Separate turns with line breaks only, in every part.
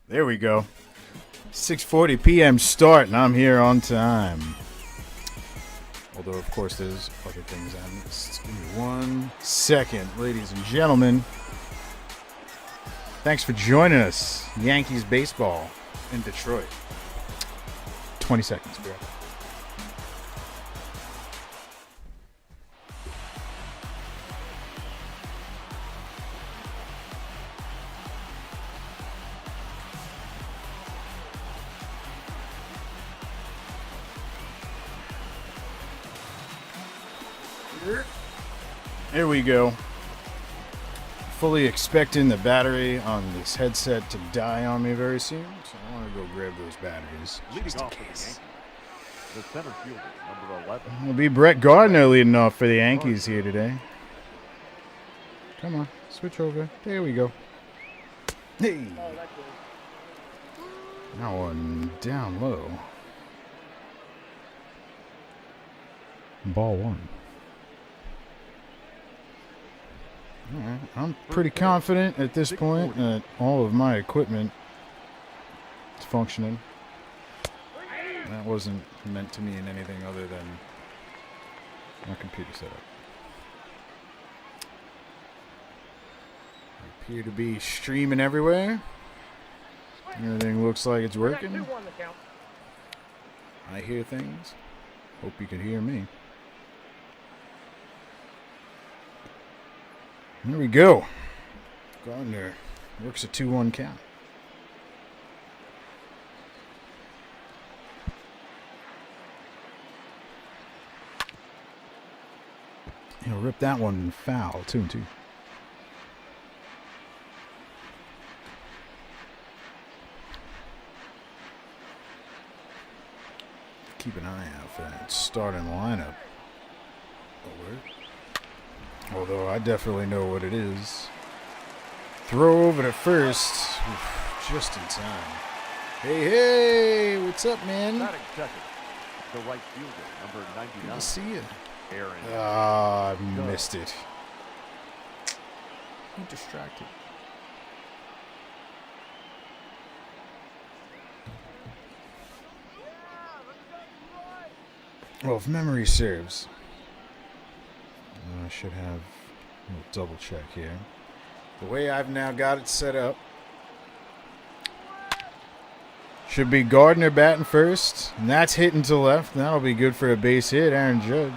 There we go. 6:40 p.m. start, and I'm here on time. Although, of course, there's other things I missed. Give me 1 second, ladies and gentlemen. Thanks for joining us. Yankees baseball in Detroit. 20 seconds. Be right back. Here we go. Fully expecting the battery on this headset to die on me very soon, so I want to go grab those batteries.
Leading off for the Yankees, the center fielder, number 11.
It'll be Brett Gardner leading off for the Yankees here today. Come on, switch over. There we go. Hey. That one down low. Ball one. All right. I'm pretty confident at this point that all of my equipment is functioning. That wasn't meant to mean anything other than my computer setup. I appear to be streaming everywhere. Everything looks like it's working. I hear things. Hope you can hear me. Here we go. Gardner works a 2-1 count. He'll rip that one foul, 2-2. Keep an eye out for that starting lineup alert. Although I definitely know what it is. Throw over to first. Oof, just in time. Hey, what's up, man?
Batting second, the right fielder, number 99.
Good to see you.
Aaron.
Ah, I missed it. I'm distracted. Well, if memory serves, I should have a little double check here. The way I've now got it set up, should be Gardner batting first, and that's hitting to left. That'll be good for a base hit. Aaron Judge,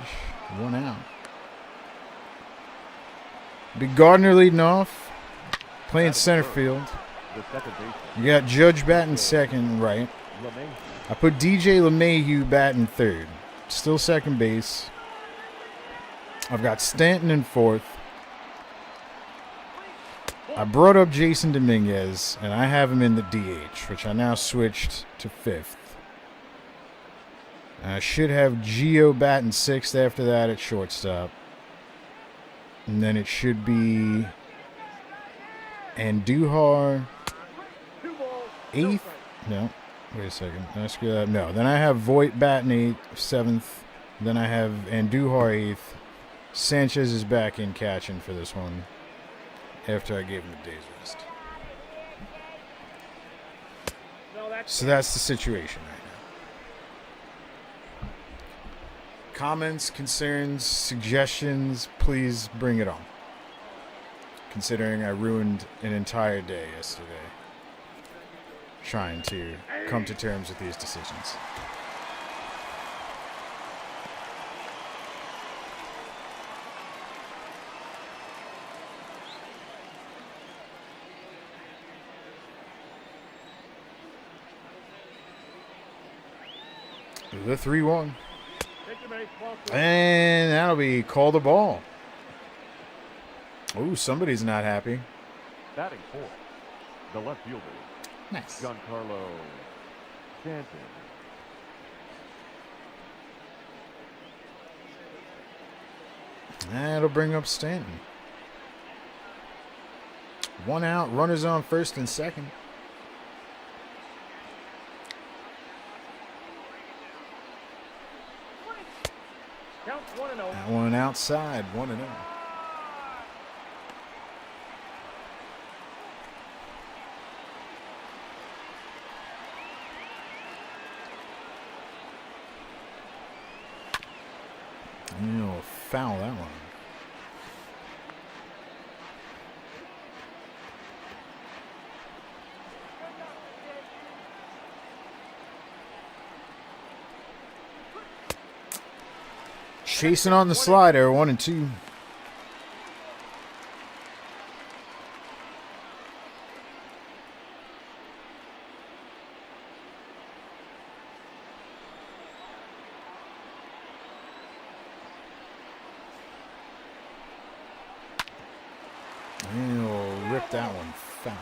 1 out. Be Gardner leading off, playing center field. You got Judge batting second, right. I put DJ LeMahieu batting third. Still second base. I've got Stanton in fourth. I brought up Jason Dominguez, and I have him in the DH, which I now switched to fifth. I should have Gio batting sixth after that at shortstop. And then it should be Andujar eighth. No, wait a second. No, then I have Voit batting eighth, seventh. Then I have Andujar eighth. Sanchez is back in catching for this one after I gave him a day's rest. So that's the situation right now. Comments, concerns, suggestions, please bring it on. Considering I ruined an entire day yesterday trying to come to terms with these decisions. The 3-1. And that'll be called a ball. Oh, somebody's not happy.
Batting fourth, the left fielder.
Nice.
Giancarlo Stanton.
That'll bring up Stanton. 1 out, runners on first and second. That one outside, 1-0. foul that one. Chasing on the slider, 1-2. And he'll rip that one foul.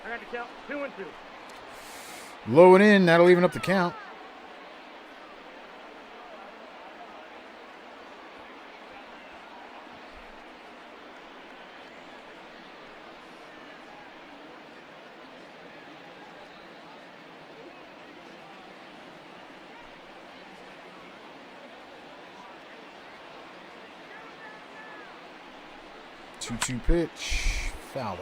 I got to count 2-2.
Low and in, that'll even up the count. Two-two pitch, foul off.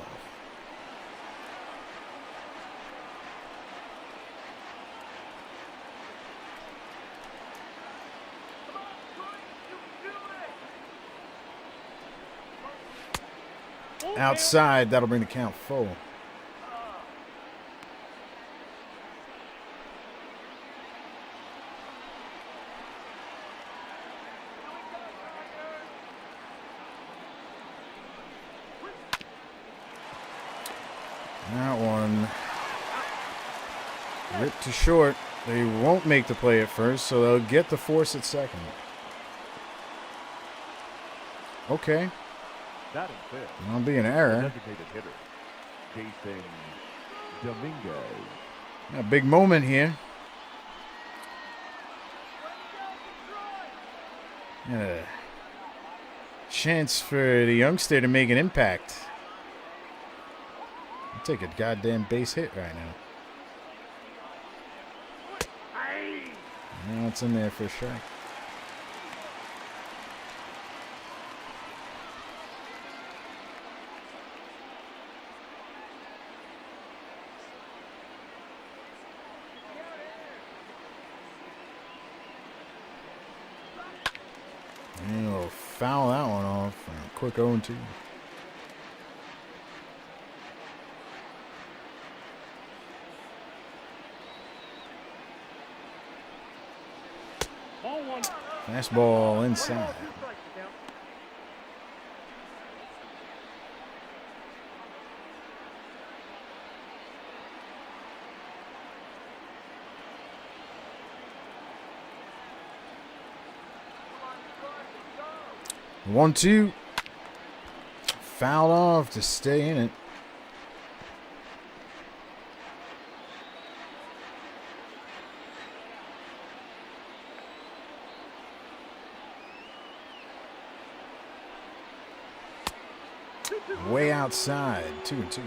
Outside, that'll bring the count full. That one ripped to short. They won't make the play at first, so they'll get the force at second. Okay.
Batting fifth.
That'll be an error.
Designated hitter, Jason Dominguez.
A big moment here. And a chance for the youngster to make an impact. I'll take a goddamn base hit right now. Now it's in there for a strike. And he'll foul that one off. A quick 0-2. Fastball inside. 1-2. Fouled off to stay in it. Way outside, 2-2.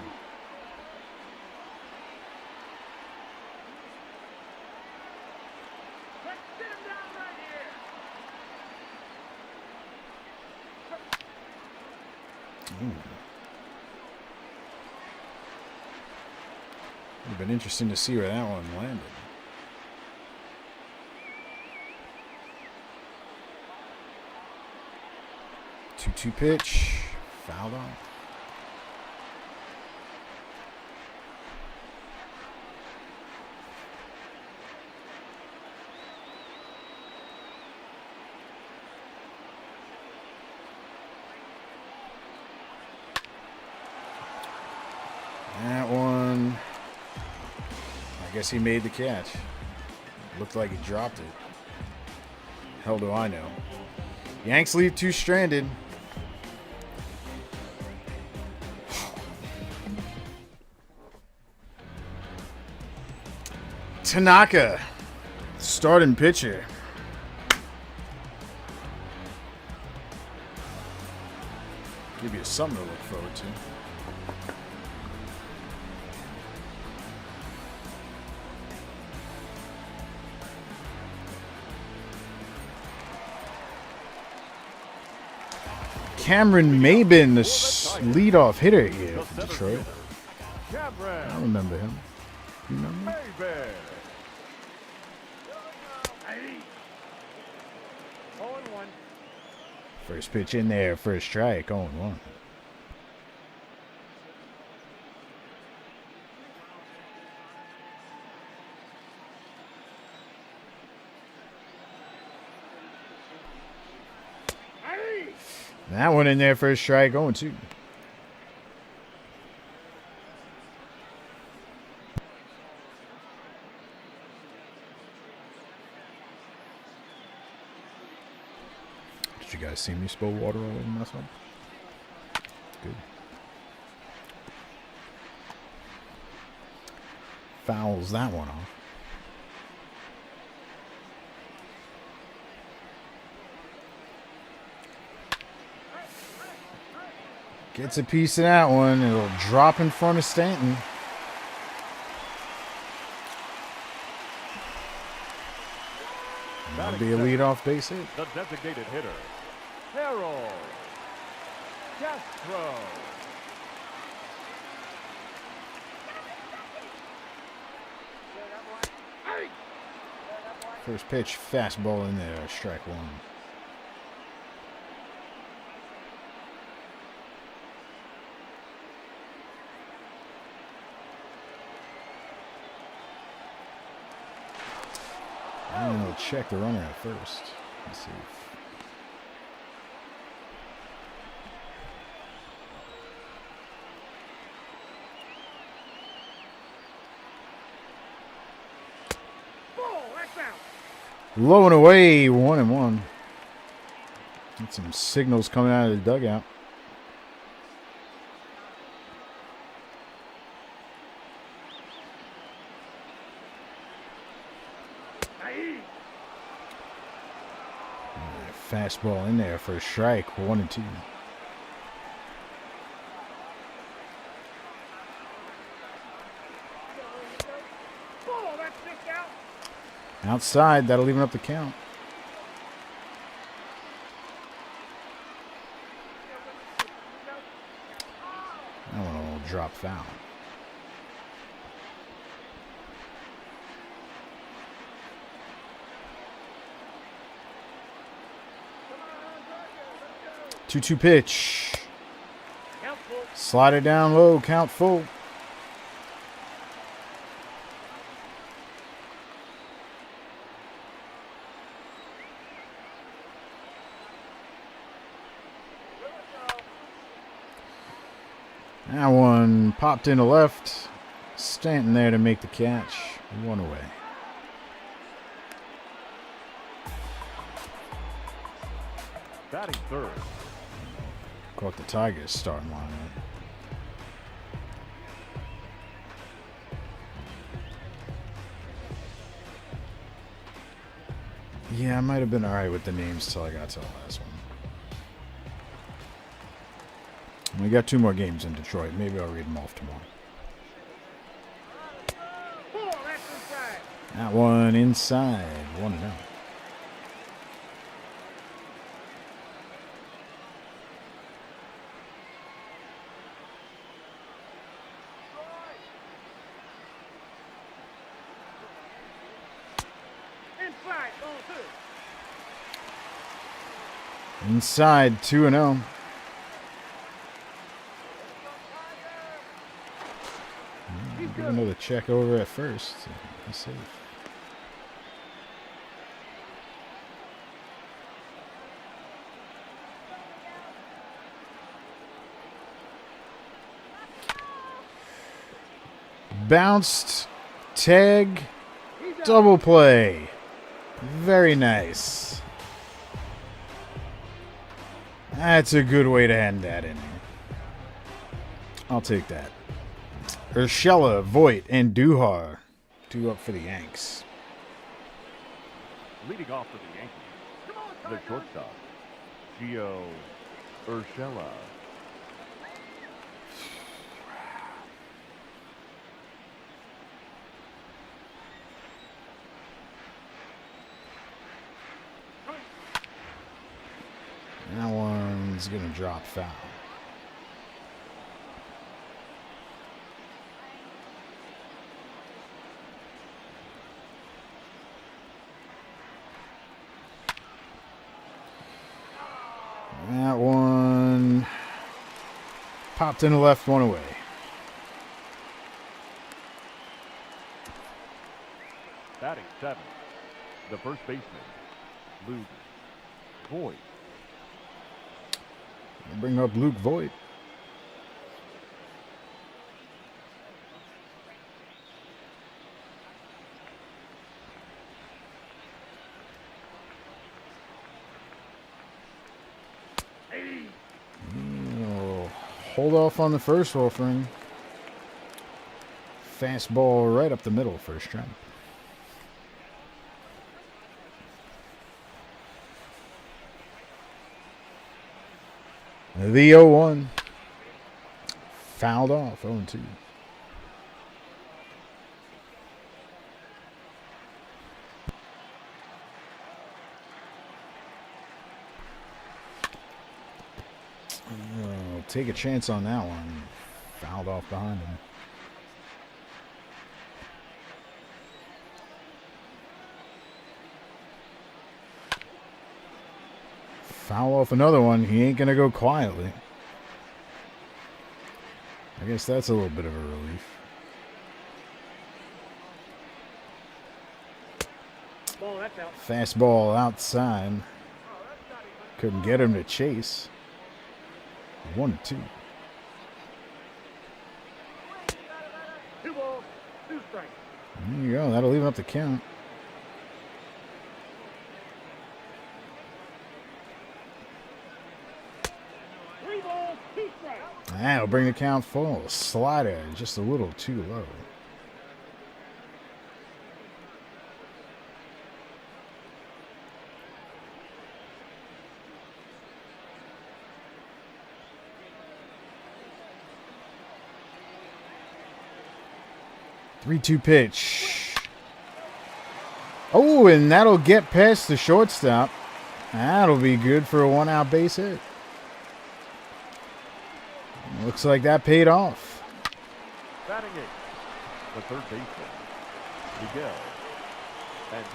Would have been interesting to see where that one landed. Two-two pitch, fouled off. That one, I guess he made the catch. Looked like he dropped it. Hell do I know. Yanks leave two stranded. Tanaka, starting pitcher. Give you something to look forward to. Cameron Maben, the leadoff hitter here for Detroit. I remember him. You remember? First pitch in there, first strike, 0-1. That one in there, first strike, 0-2. Did you guys see me spill water all over myself? Good. Fouls that one off. Gets a piece of that one. It'll drop in front of Stanton. That'll be a leadoff base hit.
The designated hitter, Harold Castro.
First pitch, fastball in there, strike one. I'm going to check the runner at first. Let's see. Low and away, 1-1. Get some signals coming out of the dugout. Fastball in there for a strike, 1-2. Outside, that'll even up the count. That one will drop foul. Two-two pitch. Slide it down low, count full. That one popped into left. Stanton there to make the catch. One away.
Batting third.
Caught the Tigers starting lineup. Yeah, I might have been alright with the names till I got to the last one. We got 2 more games in Detroit. Maybe I'll read them off tomorrow. That one inside. 1-0. Inside, 2-0. Give another check over at first. Be safe. Bounced, tag, double play. Very nice. That's a good way to end that inning. I'll take that. Urshela, Voit, and Duhar. 2 up for the Yanks.
Leading off for the Yankees, the shortstop, Gio Urshela.
That one He's going to drop foul. That one popped in the left, one away.
Batting 7th, the first baseman, Luke Voigt.
Bring up Luke Voigt. Hold off on the first offering. Fastball right up the middle, first strike. The 0-1. Fouled off, 0-2. Take a chance on that one. Fouled off behind him. Foul off another one. He ain't going to go quietly. I guess that's a little bit of a relief. Fastball outside. Couldn't get him to chase. 1-2.
2 balls, 2 strikes.
There you go. That'll even up the count. That'll bring the count full. Slider just a little too low. Three-two pitch. Oh, and that'll get past the shortstop. That'll be good for a 1-out base hit. Looks like that paid off.
Batting 8th, the third baseman, Miguel.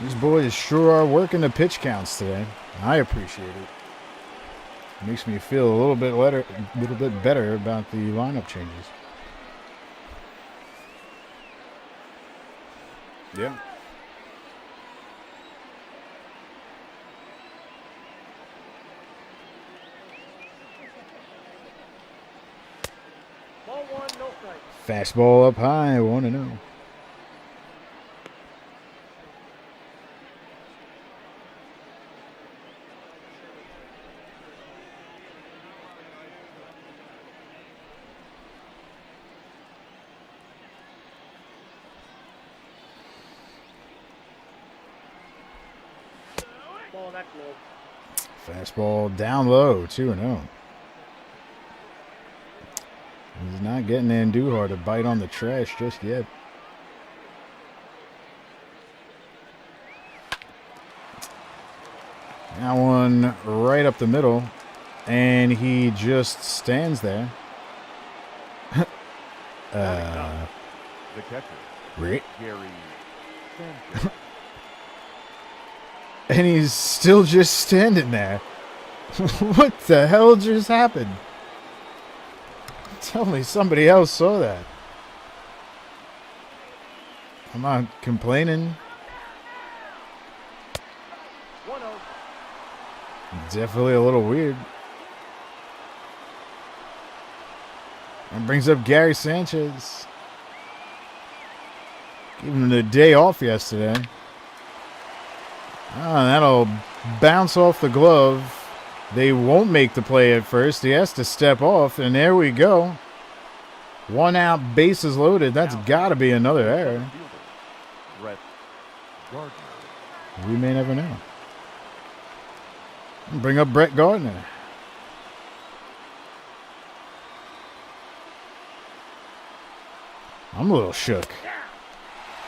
These boys sure are working the pitch counts today. I appreciate it. Makes me feel a little bit better about the lineup changes. Yeah.
Ball 1, no strike.
Fastball up high, 1-0.
Ball that's low.
Fastball down low, 2-0. He's not getting Andujar to bite on the trash just yet. That one right up the middle, and he just stands there.
The catcher,
Rick.
Gary Sanchez.
And he's still just standing there. What the hell just happened? Tell me somebody else saw that. I'm not complaining.
1-0.
Definitely a little weird. And brings up Gary Sanchez. Gave him the day off yesterday. That'll bounce off the glove. They won't make the play at first. He has to step off, and there we go. 1 out, bases loaded. That's got to be another error.
Brett Gardner.
We may never know. Bring up Brett Gardner. I'm a little shook.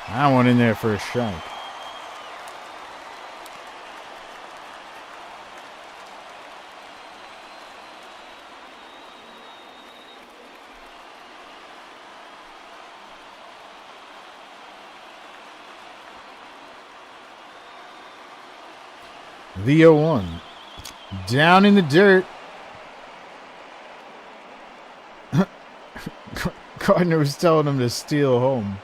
I went in there for a strike. The 0-1. Down in the dirt. Gardner was telling him to steal home.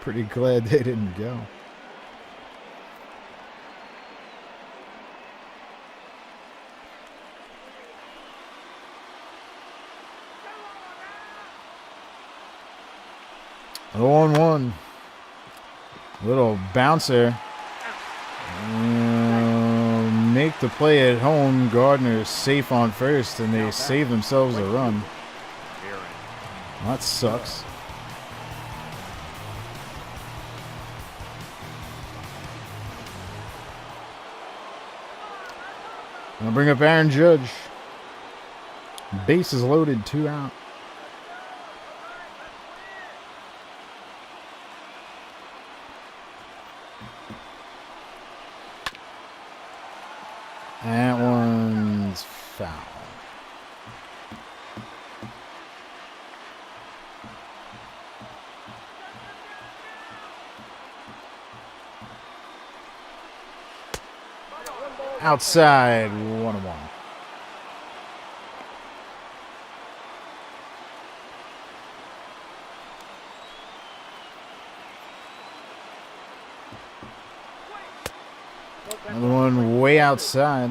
Pretty glad they didn't go. The 1-1. Little bouncer. Make the play at home. Gardner safe on first, and they save themselves a run. That sucks. I'll bring up Aaron Judge. Base is loaded, 2 out. That one's foul. Outside, 1-1. Another one way outside.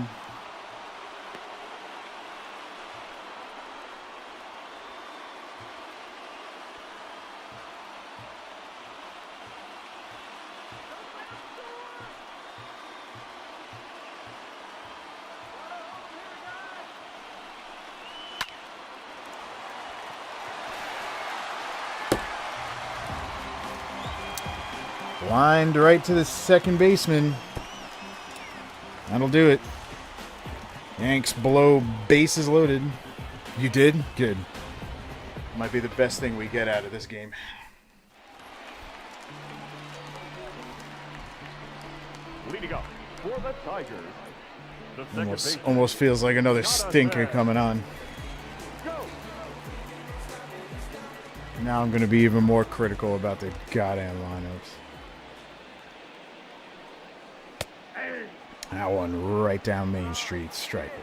Lined right to the second baseman. That'll do it. Yanks blow, bases loaded. You did? Good. Might be the best thing we get out of this game.
Leading up for the Tigers. The second
Almost feels like another stinker coming on.
Go.
Now I'm going to be even more critical about the goddamn lineups. That one right down Main Street, strike one.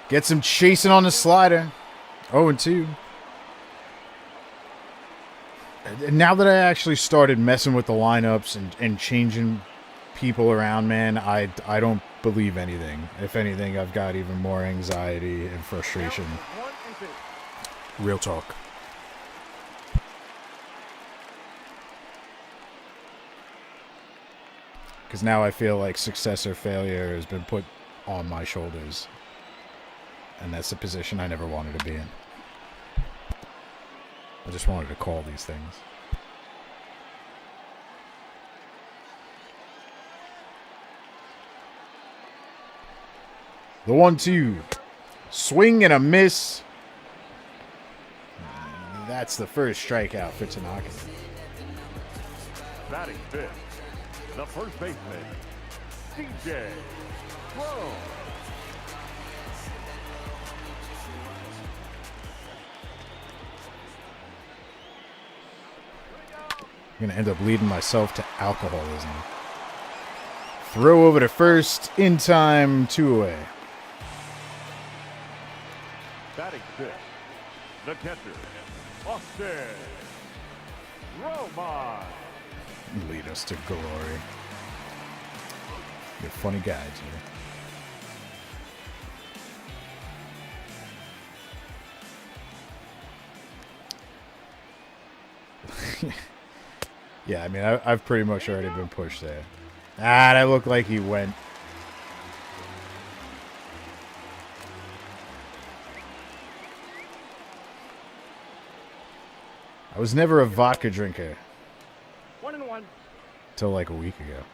Gets him chasing on the slider. 0-2. Now that I actually started messing with the lineups and changing people around, man, I don't believe anything. If anything, I've got even more anxiety and frustration. Real talk. Because now I feel like success or failure has been put on my shoulders. And that's the position I never wanted to be in. I just wanted to call these things. The 1-2. Swing and a miss. That's the first strikeout for Tanaka.
Batting fifth, the first baseman, DJ Pro.
I'm going to end up leading myself to alcoholism. Throw over to first, in time, 2 away.
Batting fifth, the catcher, Austin Roman.
Lead us to glory. You're a funny guy, Jay. Yeah, I mean, I've pretty much already been pushed there. Ah, that looked like he went. I was never a vodka drinker.
1-1.
Till like a week ago.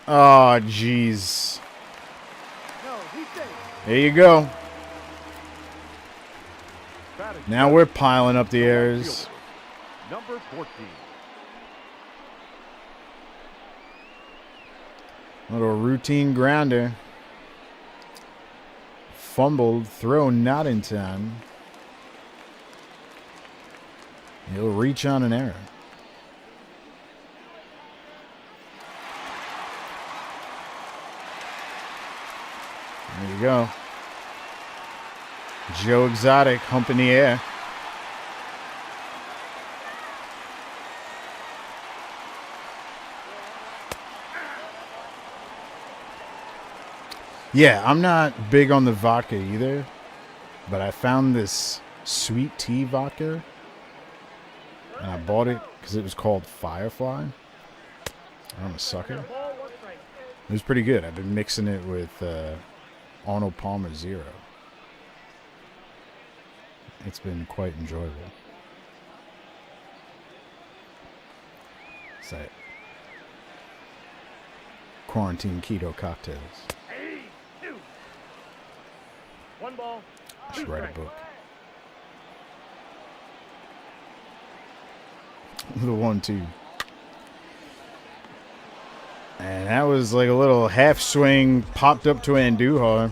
Oh, jeez. There you go. Now we're piling up the errors.
Number 14.
Little routine grounder. Fumbled, throw not in time. He'll reach on an error. There you go. Joe Exotic humping the air. Yeah, I'm not big on the vodka either, but I found this sweet tea vodka, and I bought it because it was called Firefly. I'm a sucker. It was pretty good. I've been mixing it with Arnold Palmer Zero. It's been quite enjoyable. It's like quarantine keto cocktails.
One ball.
I should write a book. The 1-2. And that was like a little half swing popped up to Andujar.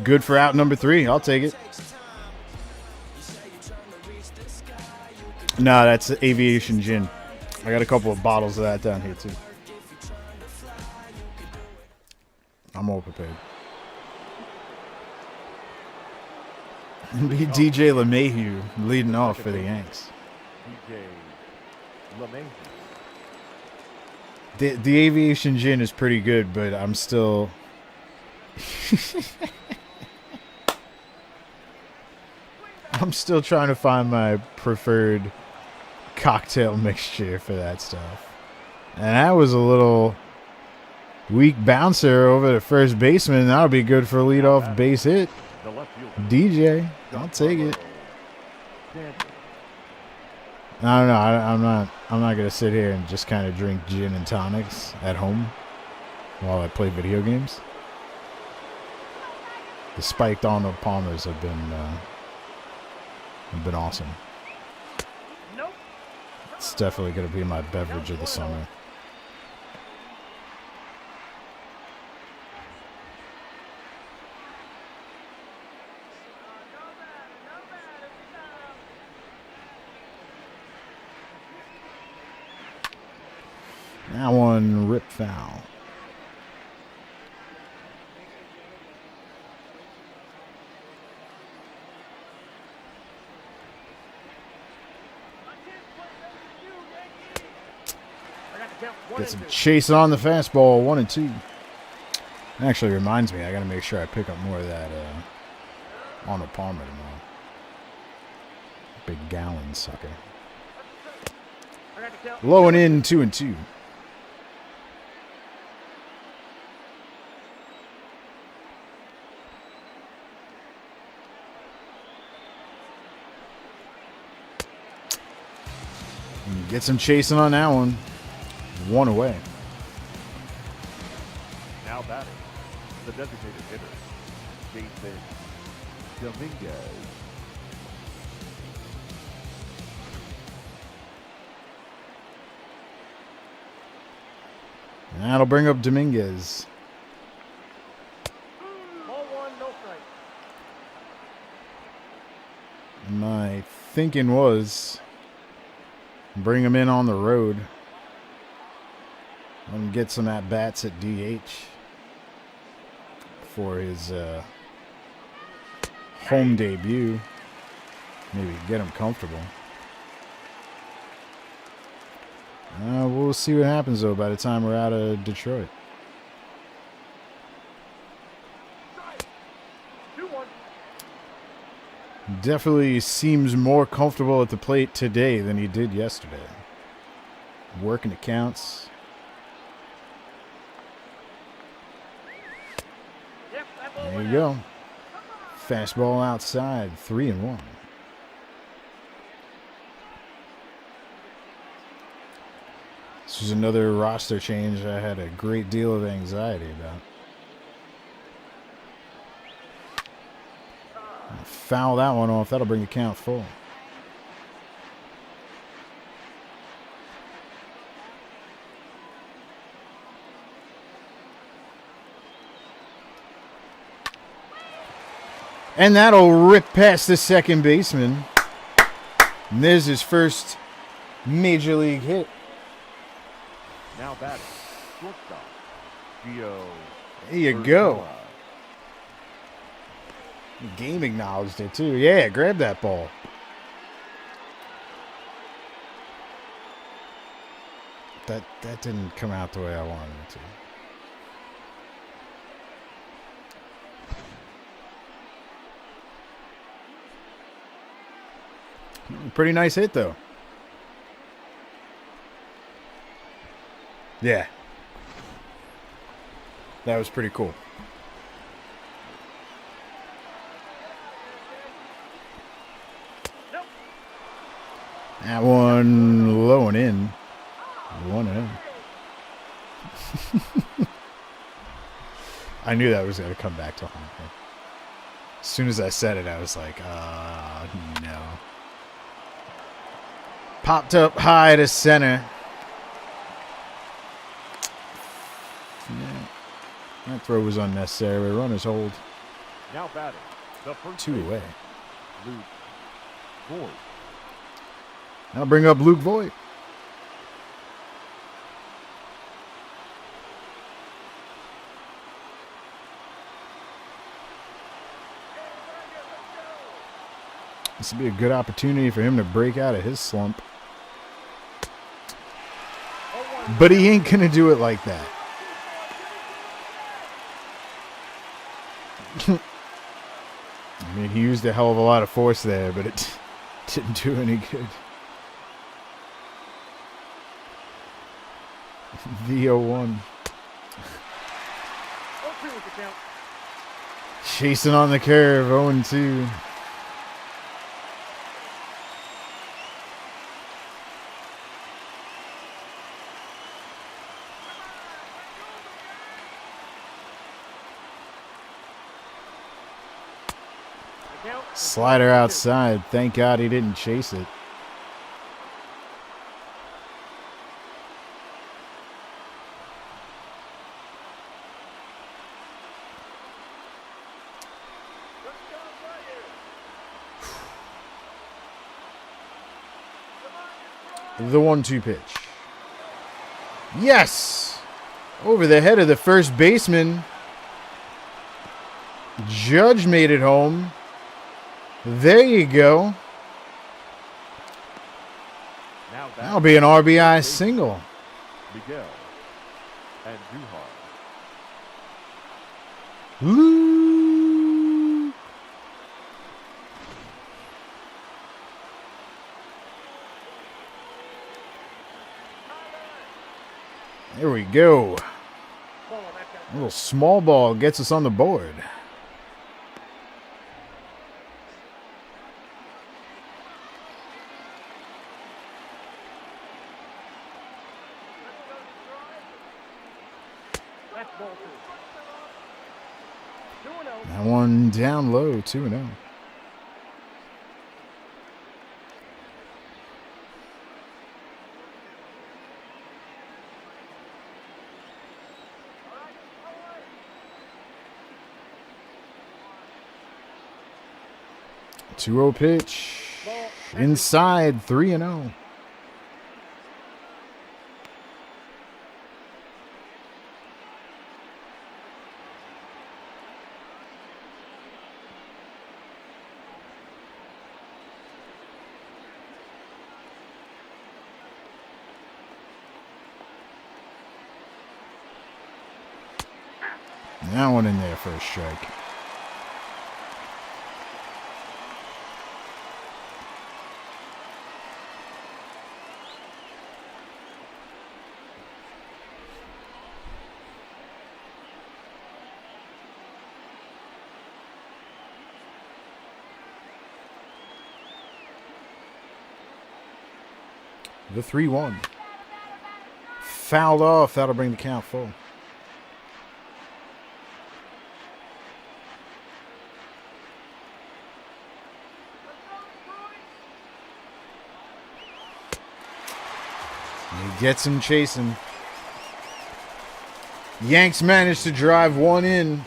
Good for out number 3. I'll take it. No, that's Aviation Gin. I got a couple of bottles of that down here too. I'm all prepared. Be DJ LeMahieu leading off for the Yanks.
DJ LeMahieu.
The Aviation Gin is pretty good, but I'm still... I'm still trying to find my preferred cocktail mixture for that stuff. And that was a little weak bouncer over the first baseman. That'll be good for a leadoff base hit. DJ, I'll take it. I don't know. I'm not gonna sit here and just kind of drink gin and tonics at home while I play video games. The spiked Arnold Palmers have been awesome. It's definitely gonna be my beverage of the summer. That one ripped foul. Get some chasing on the fastball, 1-2. Actually reminds me, I got to make sure I pick up more of that Arnold Palmer tomorrow. Big gallon sucker. Low and in, 2-2. Get some chasing on that one. 1 away.
Now batting, the designated hitter, Jason Dominguez.
That'll bring up Dominguez.
Ball 1, no strike.
My thinking was bring him in on the road. Let him get some at-bats at DH for his home debut. Maybe get him comfortable. We'll see what happens, though, by the time we're out of Detroit. Definitely seems more comfortable at the plate today than he did yesterday. Working the counts. There you go. Fastball outside, 3-1. This was another roster change I had a great deal of anxiety about. Foul that one off. That'll bring the count full. And that'll rip past the second baseman. And there's his first major league hit.
Now batting, shortstop, Gio.
There you go. Game acknowledged it too. Yeah, grab that ball. That didn't come out the way I wanted it to. Pretty nice hit, though. Yeah. That was pretty cool. That one low and in. 1-0. I knew that was going to come back to haunt me. As soon as I said it, I was like, no. Popped up high to center. Yeah. That throw was unnecessary. Runners hold.
Now batting, the first
2 away.
Luke Voigt.
I'll bring up Luke Voigt. This would be a good opportunity for him to break out of his slump. But he ain't going to do it like that. I mean, he used a hell of a lot of force there, but it didn't do any good. The 0-1. Chasing on the curve, 0-2. Slider outside. Thank God he didn't chase it. The 1-2 pitch. Yes! Over the head of the first baseman. Judge made it home. There you go. That'll be an RBI single.
Miguel and Duhar.
Ooh. There we go. A little small ball gets us on the board. That one down low, 2-0. Two-0 pitch. Inside, 3-0. That one in there for a strike. The 3-1. Fouled off. That'll bring the count full. He gets him chasing. Yanks managed to drive one in.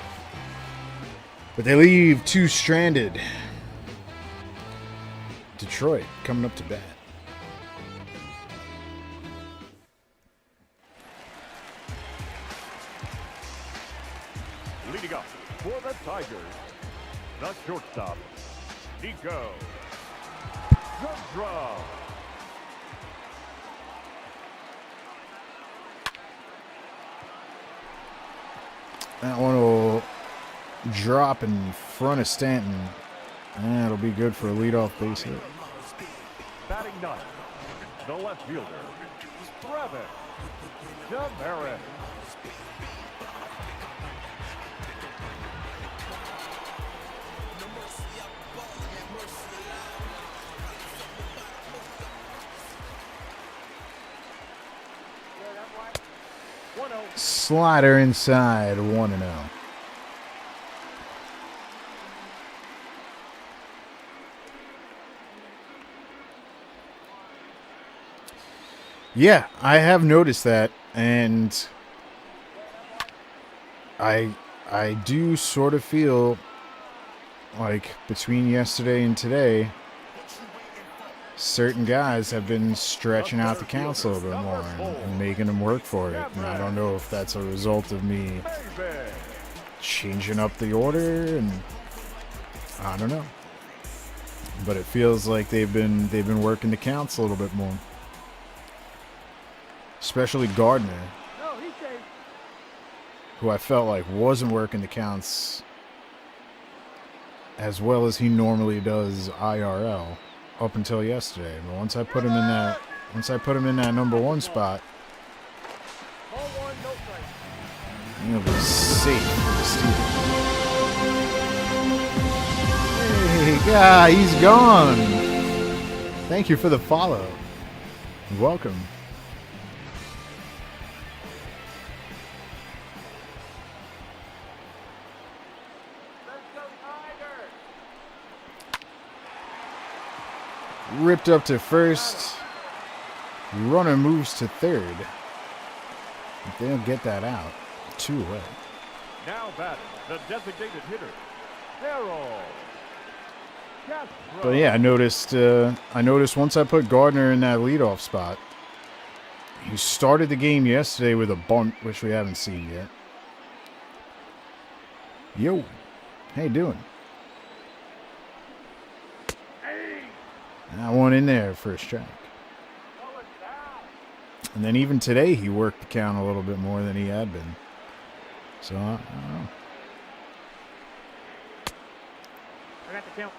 But they leave two stranded. Detroit coming up to bat.
Leading up for the Tigers, the shortstop, Nico. Good draw.
That one will drop in front of Stanton. That'll be good for a leadoff base hit.
Batting ninth, the left fielder, Travis Tavares.
Slider inside, 1-0. Yeah, I have noticed that, and I do sort of feel like between yesterday and today, certain guys have been stretching out the counts a little bit more and making them work for it. And I don't know if that's a result of me changing up the order, and I don't know. But it feels like they've been working the counts a little bit more. Especially Gardner, who I felt like wasn't working the counts as well as he normally does IRL up until yesterday. But once I put him in that number one spot, he'll be safe for the Steelers. Hey, guy, he's gone. Thank you for the follow. Welcome. Ripped up to first. Runner moves to third. If they don't get that out, 2 away.
Now batting, the designated hitter, Harold.
But yeah, I noticed once I put Gardner in that leadoff spot, he started the game yesterday with a bunt, which we haven't seen yet. Yo, how you doing? That one in there for a strike. And then even today he worked the count a little bit more than he had been. So, I don't know.
I got the count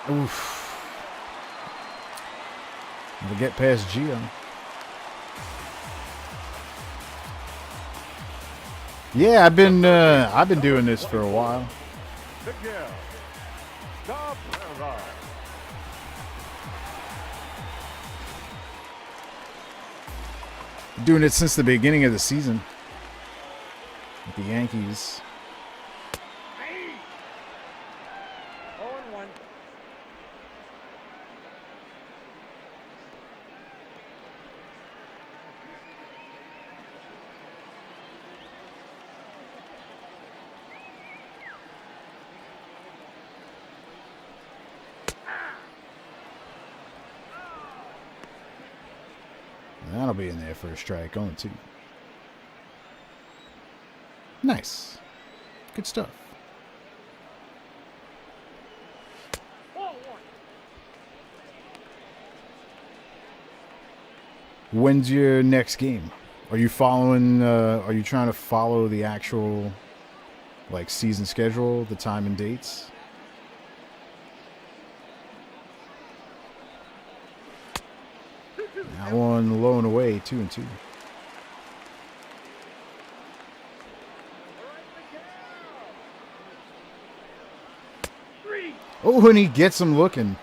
0-2.
Oof. We'll get past Gio. Yeah, I've been doing this for a while. Doing it since the beginning of the season with the Yankees.
0-1.
That'll be in there for a strike. 0-2. Nice. Good stuff.
4-1.
When's your next game? Are you following? Are you trying to follow the actual, like, season schedule, the time and dates? That one low and away, 2-2. Oh, and he gets him looking.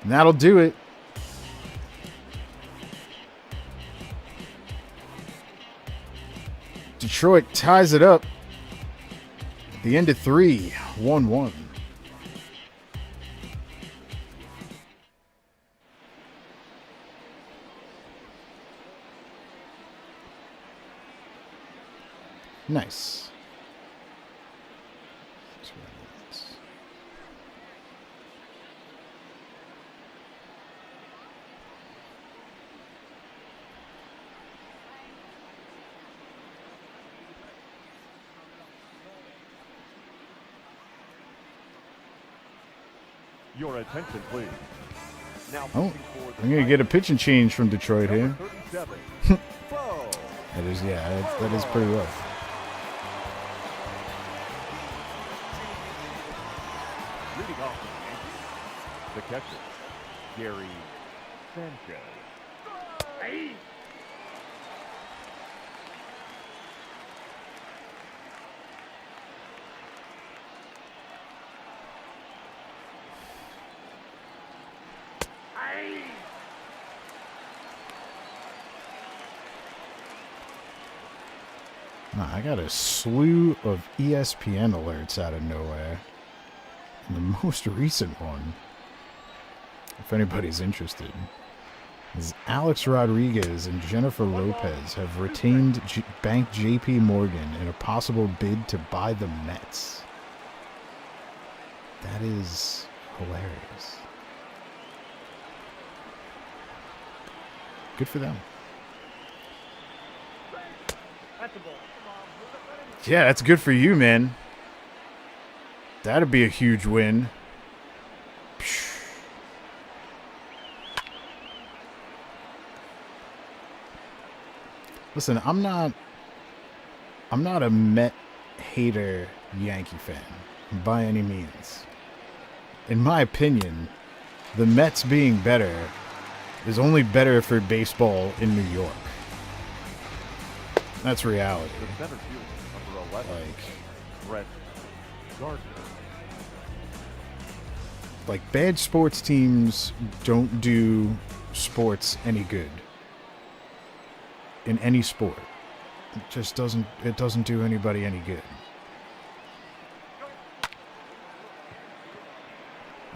And that'll do it. Detroit ties it up at the end of 3. 1-1. Nice.
Your attention, please. Now,
Oh,
pitching for the
I'm going to get a pitching change from Detroit here.
number 37, Bo.
That is, yeah, that is pretty rough.
Leading off for the Yankees, the catcher, Gary Sanchez.
Hey. Hey.
I got a slew of ESPN alerts out of nowhere. And the most recent one, if anybody's interested, is Alex Rodriguez and Jennifer Lopez have retained Bank JP Morgan in a possible bid to buy the Mets. That is hilarious. Good for them.
That's the ball.
Yeah, that's good for you, man. That'd be a huge win. Listen, I'm not a Met hater Yankee fan by any means. In my opinion, the Mets being better is only better for baseball in New York. That's reality.
The center fielder, number 11, Brett Gardner.
Like, bad sports teams don't do sports any good. In any sport. It just doesn't do anybody any good.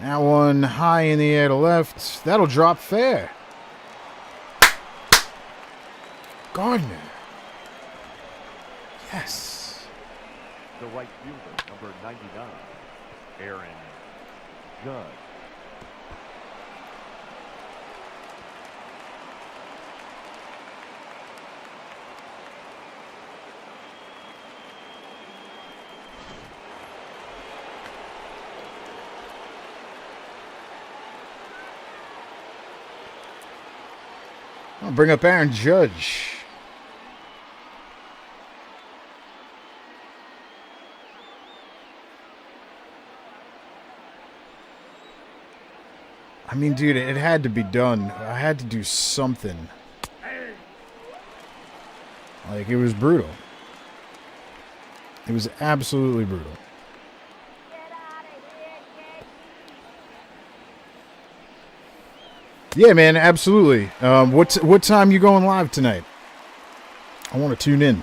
That one high in the air to left. That'll drop fair. Gardner. Yes.
The right fielder, number 99, Aaron Judge.
I'll bring up Aaron Judge. I mean, dude, it had to be done. I had to do something. Like, it was brutal. It was absolutely brutal. Yeah, man, absolutely. What time you going live tonight? I want to tune in.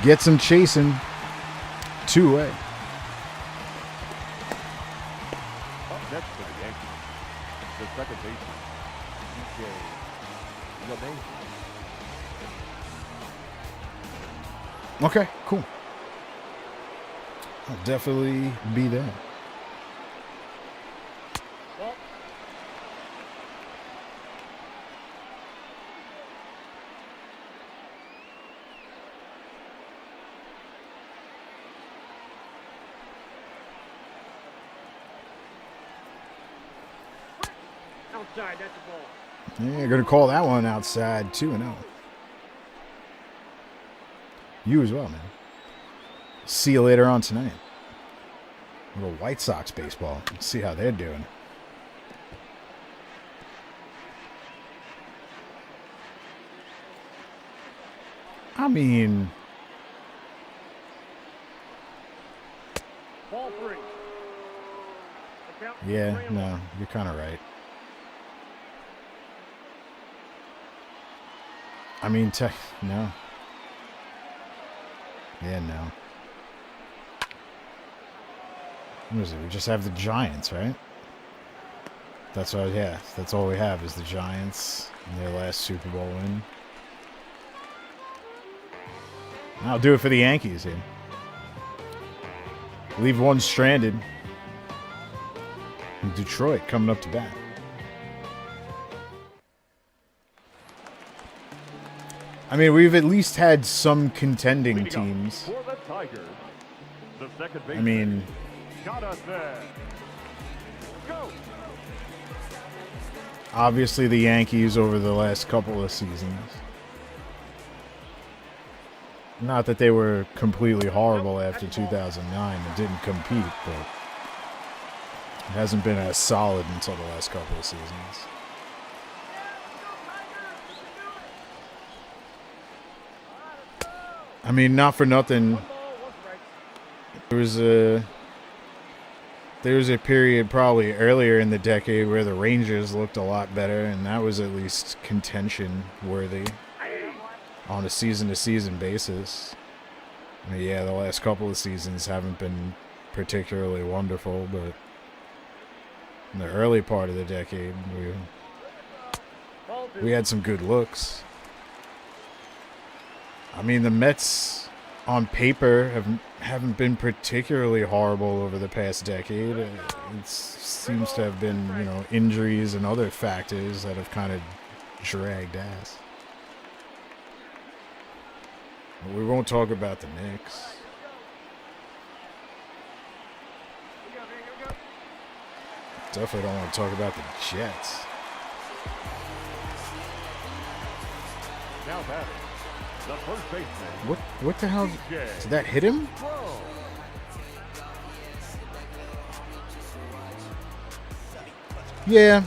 Get some chasing. 2-way.
Up next for the Yankees, the second baseman, DJ LeMay.
Okay, cool. I'll definitely be there.
Well, outside, that's the ball.
Yeah, gonna call that one outside 2-0. You as well, man. See you later on tonight. A little White Sox baseball. Let's see how they're doing. I mean,
Ball 3.
Yeah, no, you're kind of right. I mean, no. Yeah, no. What is it? We just have the Giants, right? That's all. Yeah, that's all we have is the Giants and their last Super Bowl win. I'll do it for the Yankees here. Leave one stranded. And Detroit coming up to bat. I mean, we've at least had some contending teams.
For the Tigers, the second
I mean,
Go.
obviously the Yankees over the last couple of seasons. Not that they were completely horrible after 2009 and didn't compete, but it hasn't been as solid until the last couple of seasons. I mean, not for nothing. There was a period probably earlier in the decade where the Rangers looked a lot better, and that was at least contention worthy on a season-to-season basis. I mean, yeah, the last couple of seasons haven't been particularly wonderful, but in the early part of the decade, we had some good looks. I mean, the Mets on paper haven't been particularly horrible over the past decade. It seems to have been, injuries and other factors that have kind of dragged ass. We won't talk about the Knicks. Definitely don't want to talk about the Jets.
Now batting, the first baseman.
What the hell? Did that hit him? Yeah.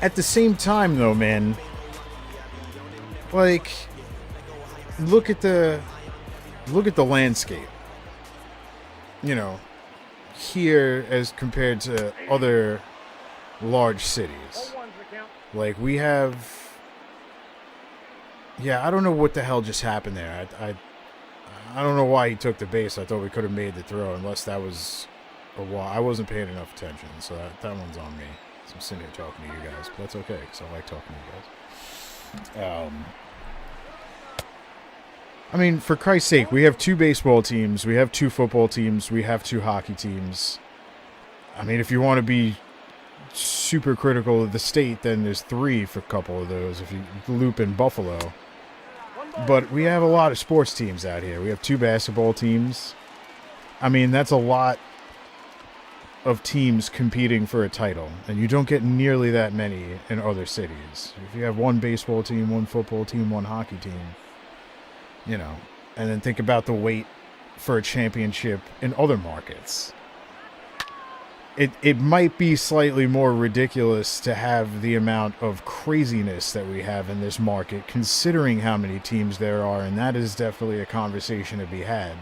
At the same time, though, man, like, look at the landscape. Here as compared to other large cities. Like, we have. Yeah, I don't know what the hell just happened there. I don't know why he took the base. I thought we could have made the throw, unless that was a while. I wasn't paying enough attention, so that one's on me. So I'm sitting here talking to you guys, but that's okay, because I like talking to you guys. I mean, for Christ's sake, we have 2 baseball teams, we have 2 football teams, we have 2 hockey teams. I mean, if you want to be super critical of the state, then there's 3 for a couple of those, if you loop in Buffalo. But we have a lot of sports teams out here. We have 2 basketball teams. I mean, that's a lot of teams competing for a title, and you don't get nearly that many in other cities. If you have 1 baseball team, 1 football team, 1 hockey team, and then think about the wait for a championship in other markets. It might be slightly more ridiculous to have the amount of craziness that we have in this market, considering how many teams there are, and that is definitely a conversation to be had.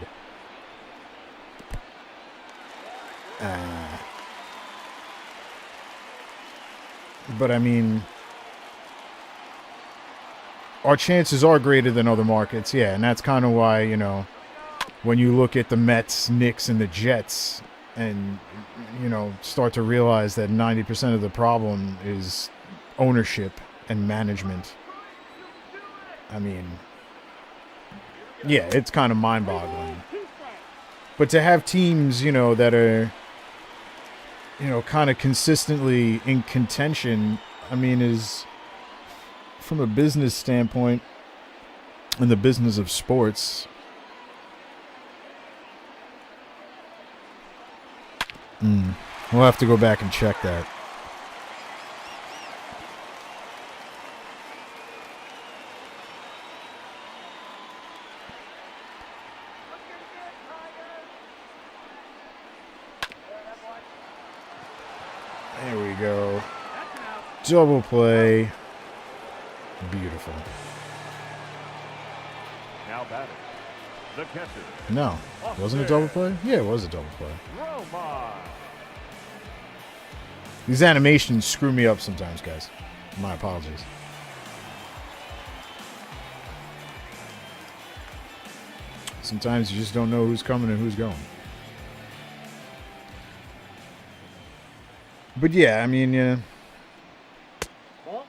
But I mean, our chances are greater than other markets, yeah, and that's kind of why, when you look at the Mets, Knicks, and the Jets, and start to realize that 90% of the problem is ownership and management. I mean, yeah, it's kind of mind-boggling. But to have teams, that are, kind of consistently in contention, I mean, is, from a business standpoint, in the business of sports, we'll have to go back and check that. There we go. Double play. Beautiful.
Now batting, the catcher.
No. Wasn't it a double play? Yeah, it was a double play. These animations screw me up sometimes, guys. My apologies. Sometimes you just don't know who's coming and who's going. But yeah, I mean, yeah.
Ball.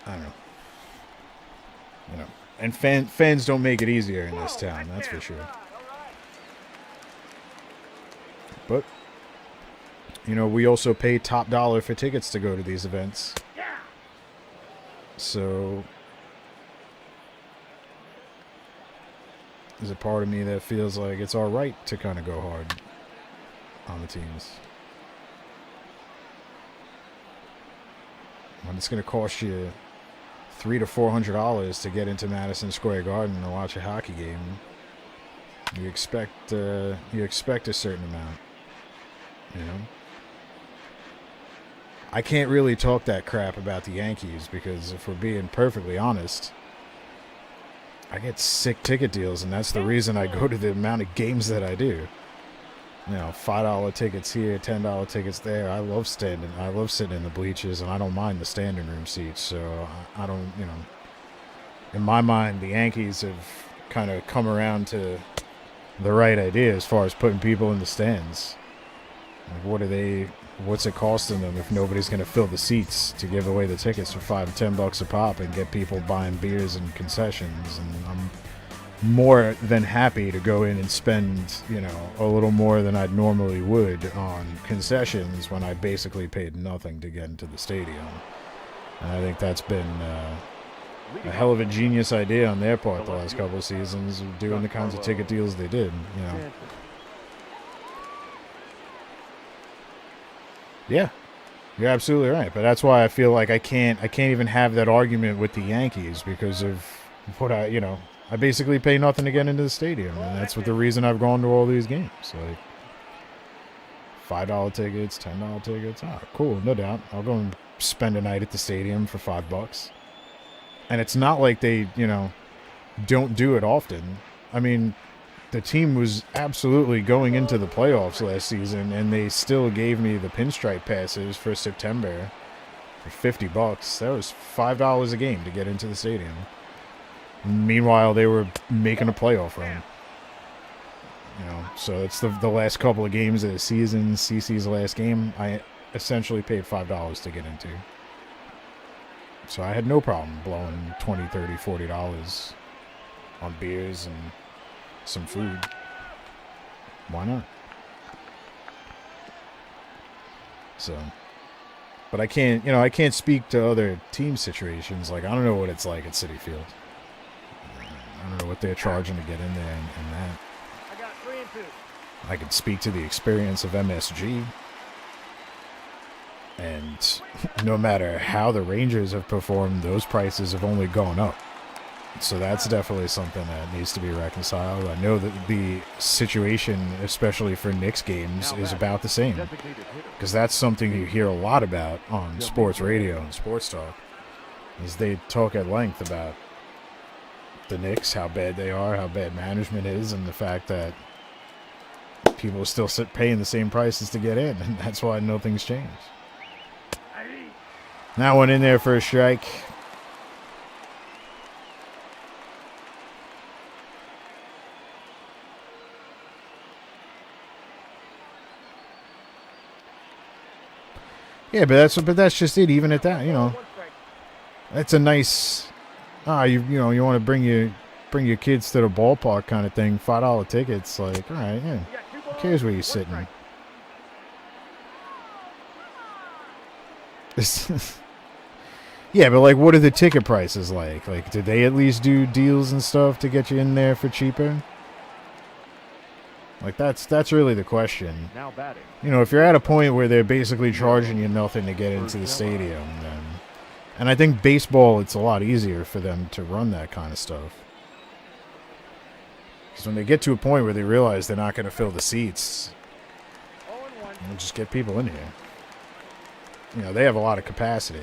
I don't know. You know, and fans don't make it easier in this town, that's for sure. But, you know, we also pay top dollar for tickets to go to these events. So, there's a part of me that feels like it's all right to kind of go hard on the teams. When it's going to cost you $300 to $400 to get into Madison Square Garden to watch a hockey game, you expect a certain amount. You know, I can't really talk that crap about the Yankees because if we're being perfectly honest, I get sick ticket deals, and that's the reason I go to the amount of games that I do. You know, $5 tickets here, $10 tickets there. I love sitting in the bleachers, and I don't mind the standing room seats. So I don't, you know, in my mind, the Yankees have kind of come around to the right idea as far as putting people in the stands. Like, what's it costing them if nobody's going to fill the seats to give away the tickets for $5 to $10 a pop and get people buying beers and concessions? And I'm more than happy to go in and spend, you know, a little more than I'd normally would on concessions when I basically paid nothing to get into the stadium. And I think that's been a hell of a genius idea on their part the last couple of seasons, of doing the kinds of ticket deals they did, you know. Yeah, you're absolutely right. But that's why I feel like I can't even have that argument with the Yankees because of what I basically pay nothing to get into the stadium, and that's the reason I've gone to all these games. Like $5 tickets, $10 tickets. Ah, cool, no doubt. I'll go and spend a night at the stadium for $5. And it's not like they, you know, don't do it often. I mean, the team was absolutely going into the playoffs last season, and they still gave me the pinstripe passes for September for $50. That was $5 a game to get into the stadium. Meanwhile, they were making a playoff run. You know, so it's the last couple of games of the season. CC's last game, I essentially paid $5 to get into. So I had no problem blowing $20, $30, $40 on beers and some food. Why not? So, but I can't speak to other team situations. Like, I don't know what it's like at Citi Field. I don't know what they're charging to get in there and that.
I got 3 and 2.
I could speak to the experience of MSG. And no matter how the Rangers have performed, those prices have only gone up. So that's definitely something that needs to be reconciled. I know that the situation, especially for Knicks games, is about the same. Because that's something you hear a lot about on sports radio and sports talk. Is they talk at length about the Knicks, how bad they are, how bad management is, and the fact that people are still paying the same prices to get in. And that's why nothing's changed. That one in there for a strike. Yeah, but that's just it. Even at that, you know, that's a nice. You want to bring your kids to the ballpark kind of thing. $5 tickets, like, all right, yeah. Who cares where you're sitting? Yeah, but like, what are the ticket prices like? Like, did they at least do deals and stuff to get you in there for cheaper? Like, that's really the question.
Now batting.
You know, if you're at a point where they're basically charging you nothing to get into the stadium, then, and I think baseball, it's a lot easier for them to run that kind of stuff. Because when they get to a point where they realize they're not going to fill the seats, they'll just get people in here. You know, they have a lot of capacity.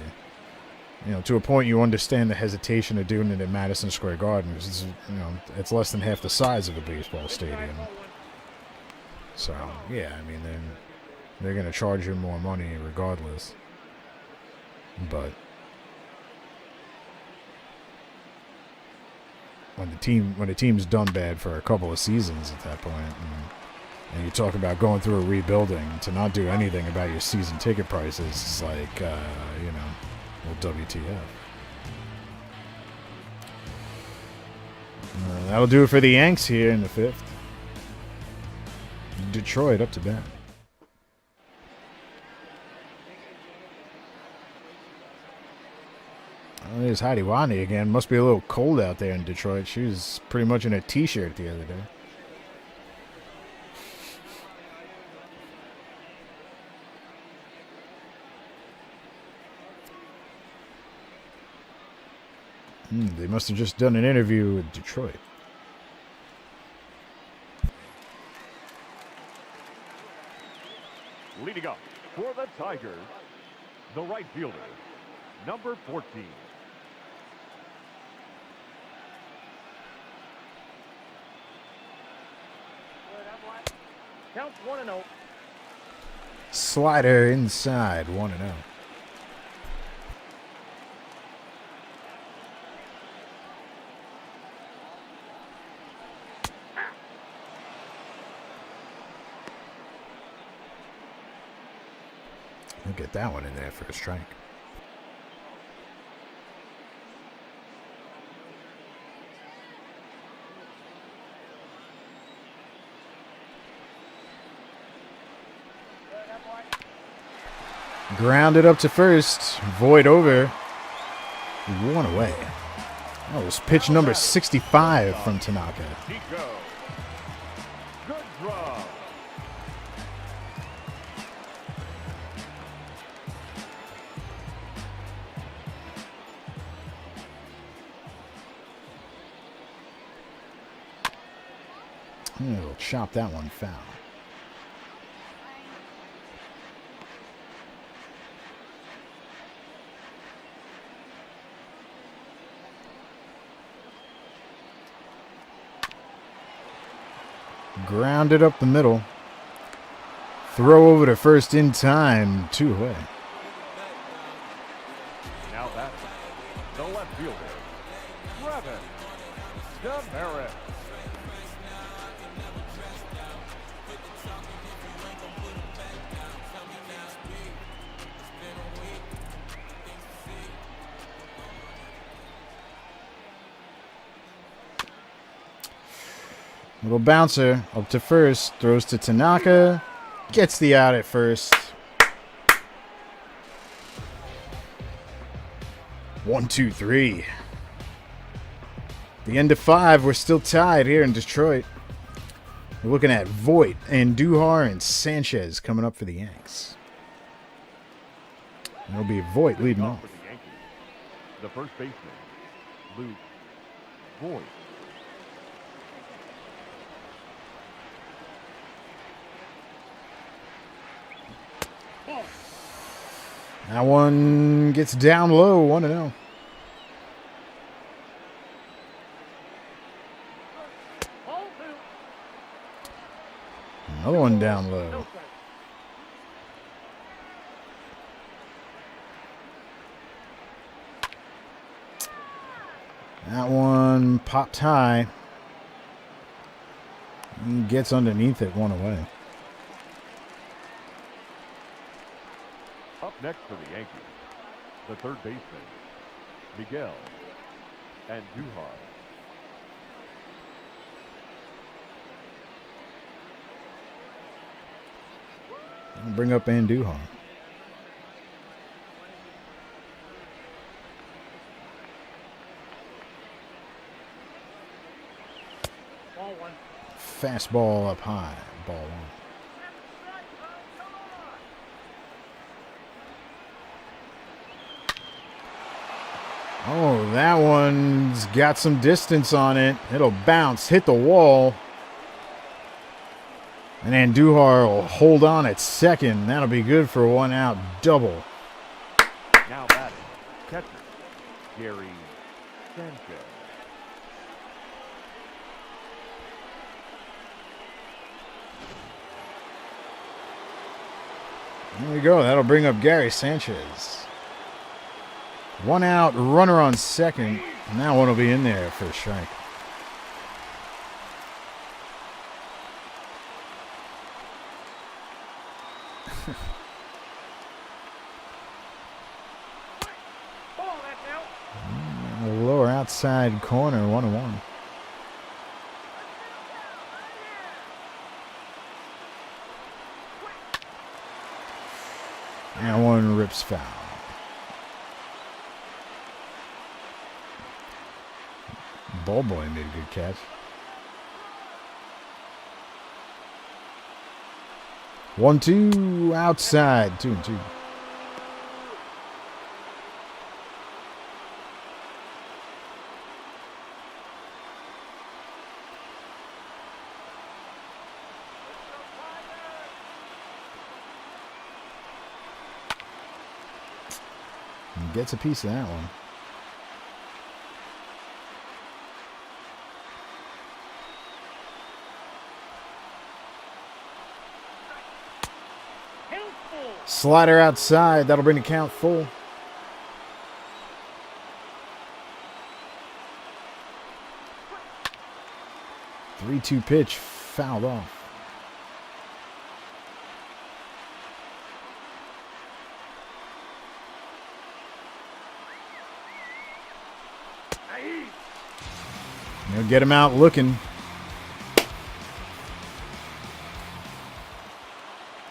You know, to a point you understand the hesitation of doing it at Madison Square Garden. Because it's, you know, it's less than half the size of a baseball stadium. So, yeah, I mean, they're going to charge him more money regardless. But when the team's done bad for a couple of seasons at that point, and you talk about going through a rebuilding, to not do anything about your season ticket prices is like, well, WTF. That'll do it for the Yanks here in the 5th. Detroit up to bat. Oh, there's Heidi Watney again. Must be a little cold out there in Detroit. She was pretty much in a t-shirt the other day. They must have just done an interview with Detroit.
Leading up for the Tigers, the right fielder, number 14.
Counts 1-0.
Slider inside, 1-0. Look at that one in there for a strike. Grounded up to first. Void over. One away. That was pitch number 65 from Tanaka.
Nico. Good draw.
He'll chop that one foul. Grounded up the middle. Throw over to first in time. 2 away.
Now batting, the left fielder, Brevin Demaret.
Little bouncer up to first. Throws to Tanaka. Gets the out at first. 1, 2, 3. The end of 5. We're still tied here in Detroit. We're looking at Voit and Duhar and Sanchez coming up for the Yanks. And it'll be Voit leading off.
For the Yankees, the first baseman, Luke Voit.
That one gets down low, 1-0. Another one down low. That one popped high. He gets underneath it, 1 away.
Up next for the Yankees, the third baseman, Miguel Andujar.
Bring up Andujar.
Ball 1.
Fastball up high. Ball 1. Oh, that one's got some distance on it. It'll bounce, hit the wall. And Andujar will hold on at second. That'll be good for a 1-out double.
Now batting, catcher, Gary Sanchez.
There we go. That'll bring up Gary Sanchez. 1 out, runner on second. And that one will be in there for a strike.
Ball, that's out.
Lower outside corner, 1-1. And one rips foul. Ball boy made a good catch. 1-2 outside, 2-2. Gets a piece of that one. Slider outside. That'll bring the count full. Three-two pitch fouled off. They'll get him out looking.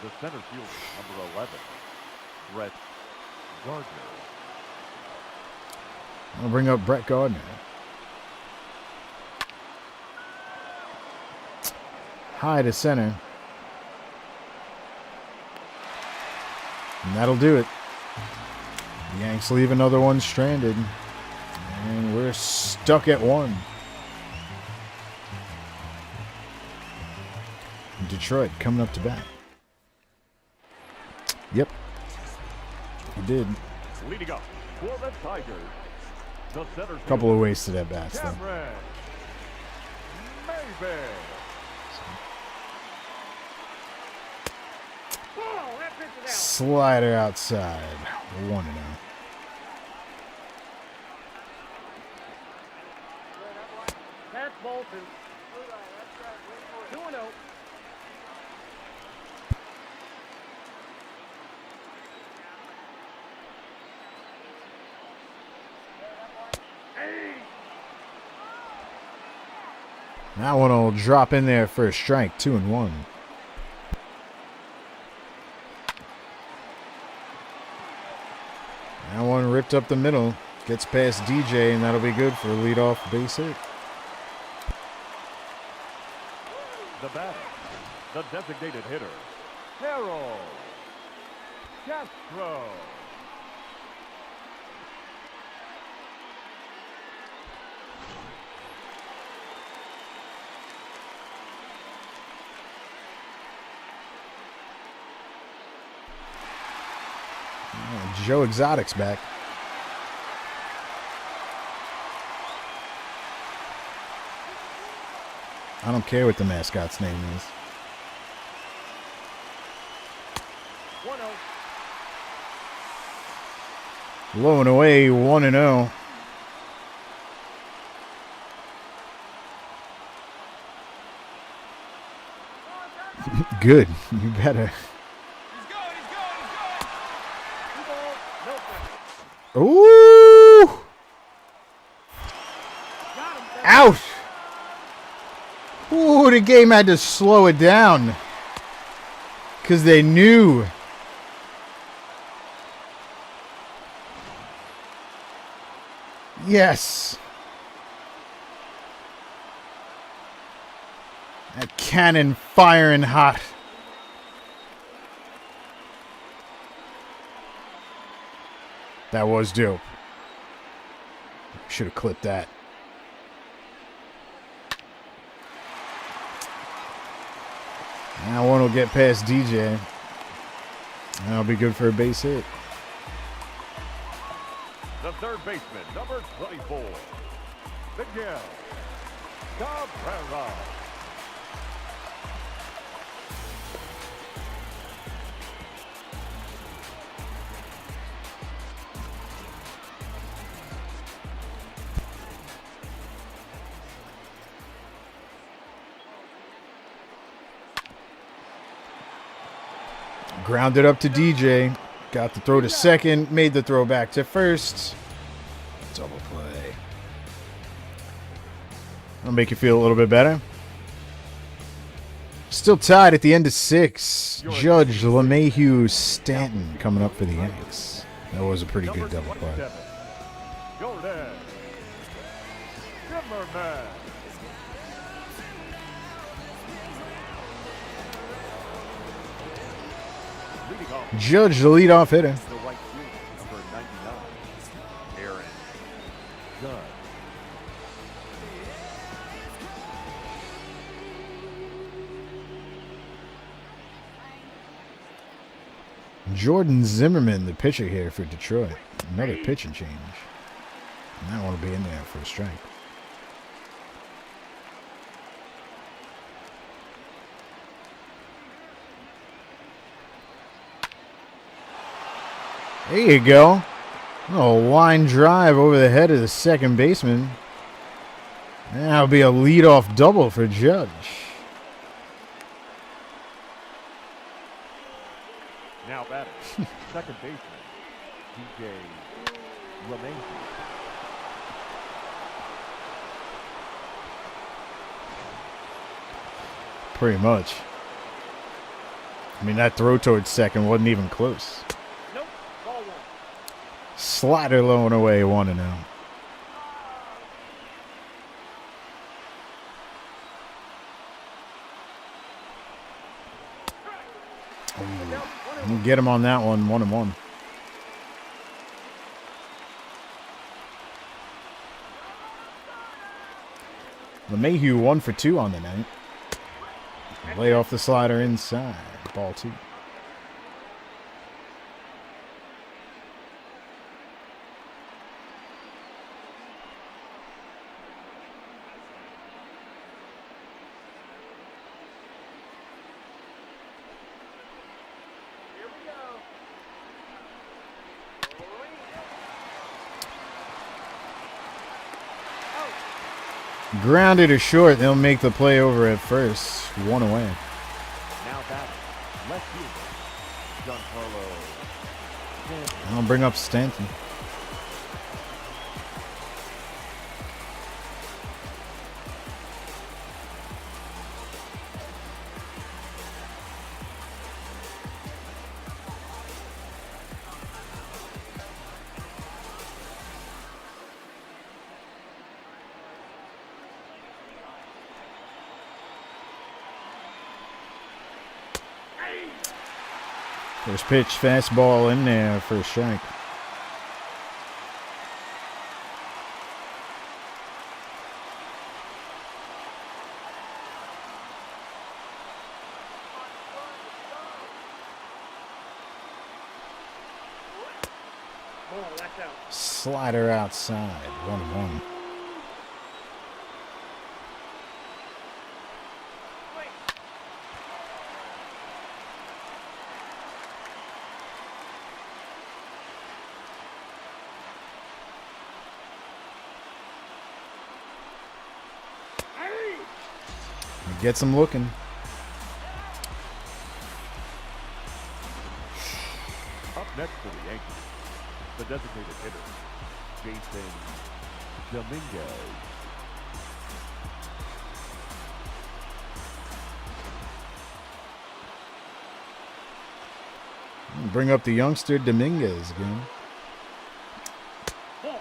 The center fielder, number 11, Brett Gardner.
I'll bring up Brett Gardner. High to center. And that'll do it. The Yanks leave another one stranded. And we're stuck at 1. Detroit coming up to bat. Yep. He did.
Leading up for the Tigers, the center
Couple of wasted at bats though.
Cameron Maybe.
Ball, that pitch is out.
Slider outside. 1-0.
That's ball 2. 2-0.
That one will drop in there for a strike. 2-1. That one ripped up the middle. Gets past DJ, and that'll be good for a leadoff base hit.
The batter, the designated hitter, Harold Castro.
Joe Exotic's back. I don't care what the mascot's name is.
1-0.
Low and away, 1-0. Good. You better. Ooh! Out! Ooh, the game had to slow it down. Because they knew. Yes. That cannon firing hot. That was dope. Should have clipped that. That one will get past DJ. That'll be good for a base hit.
The third baseman, number 24, Miguel Cabrera.
Grounded up to DJ. Got the throw to second. Made the throw back to first. Double play. That'll make you feel a little bit better. Still tied at the end of 6. Judge, LeMahieu, Stanton coming up for the Yanks. That was a pretty good double play.
Jordan Zimmerman. Leading off
Judge, the leadoff hitter.
the right field, number 99, Aaron Judge.
Jordan Zimmerman, the pitcher here for Detroit. Another pitching change. And that one will be in there for a strike. There you go. Oh, line drive over the head of the second baseman. That'll be a leadoff double for Judge.
Now batting, second baseman, DJ LeMahieu.
Pretty much. I mean, that throw towards second wasn't even close.
Nope. Ball 1.
Slider low and away, 1-0. We'll get him on that one, 1-1. LeMahieu 1 for 2 on the night. Lay off the slider inside. Ball 2. Grounded or short, they'll make the play over at first. 1 away.
Now batting, left fielder, Giancarlo Stanton.
I'll bring up Stanton. First pitch, fastball in there for a strike.
Ball, that's out.
Slider outside, 1-1. Gets him looking.
Up next for the Yankees, the designated hitter, Jason Dominguez.
Bring up the youngster Dominguez again.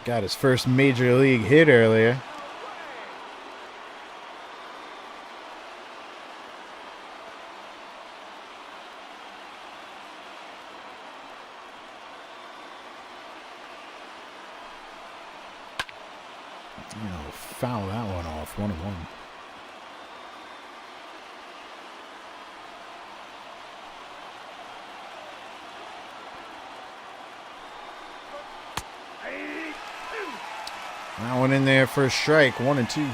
Got his first major league hit earlier. Foul that one off, 1-1. That one in there for a strike, 1-2.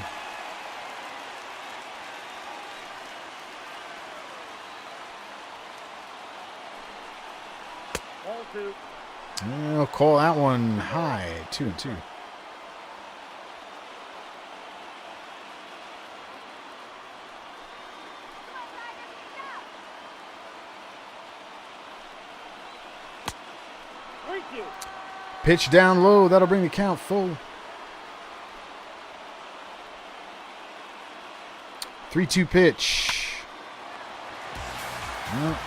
Ball 2.
I'll call that one high, 2-2. Pitch down low. That'll bring the count full. 3-2 pitch. Well,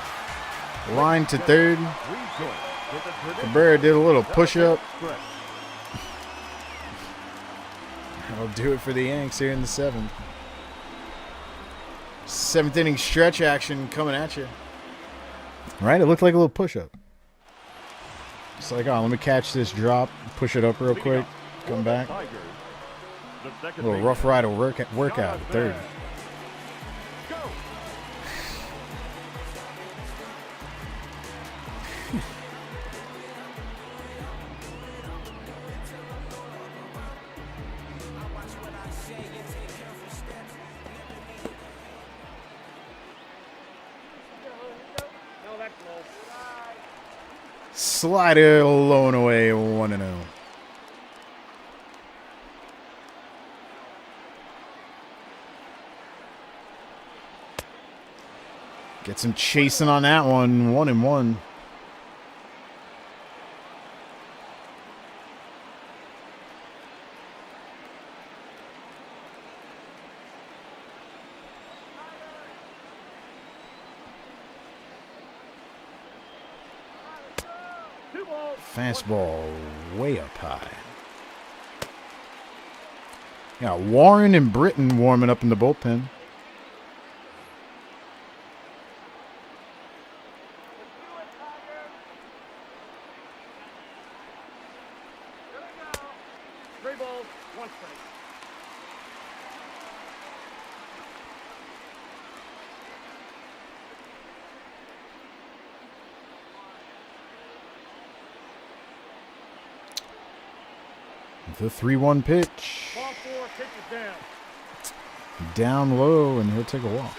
line to third. Cabrera did a little push-up. That'll do it for the Yanks here in the 7th. 7th inning stretch action coming at you. Right? It looked like a little push-up. It's like, oh, let me catch this drop, push it up real quick, come back. A little Rough Rider workout at third.
No, that's low.
Slider low and away, 1-0. Get some chasing on that one, 1-1. Fastball way up high. Yeah, Warren and Britton warming up in the bullpen.
Three balls, one strike.
The 3-1 pitch.
Ball 4, pitch is down.
Down low, and he'll take a walk.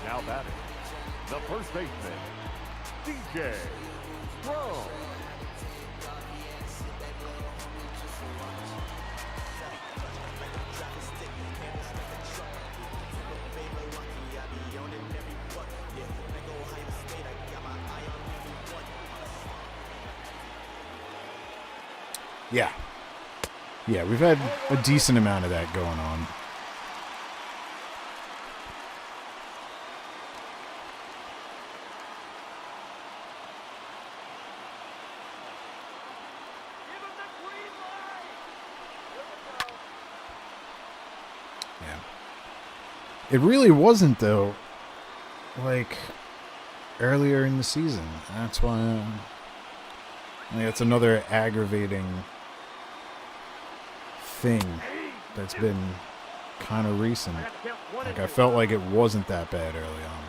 Now batting, the first baseman, DJ Rome.
Yeah. Yeah, we've had a decent amount of that going on. Yeah. It really wasn't, though, like, earlier in the season. That's why that's another aggravating thing that's been kind of recent. Like, I felt like it wasn't that bad early on,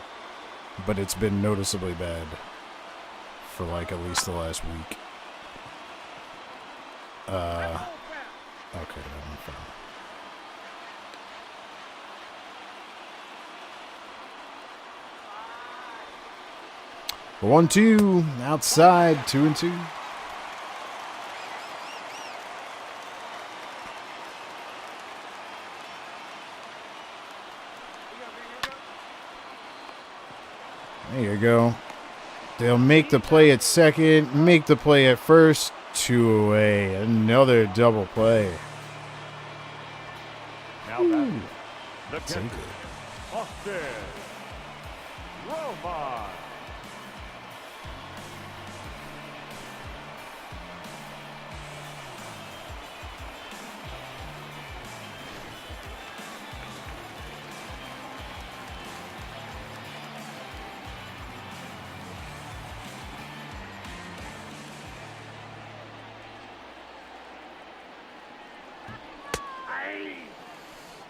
but it's been noticeably bad for like at least the last week. Okay, I'm fine. The 1-2 outside, 2-2. There you go. They'll make the play at second, make the play at first, 2 away. Another double play.
Now batting, the
Take
catcher,
it.
Austin Roman.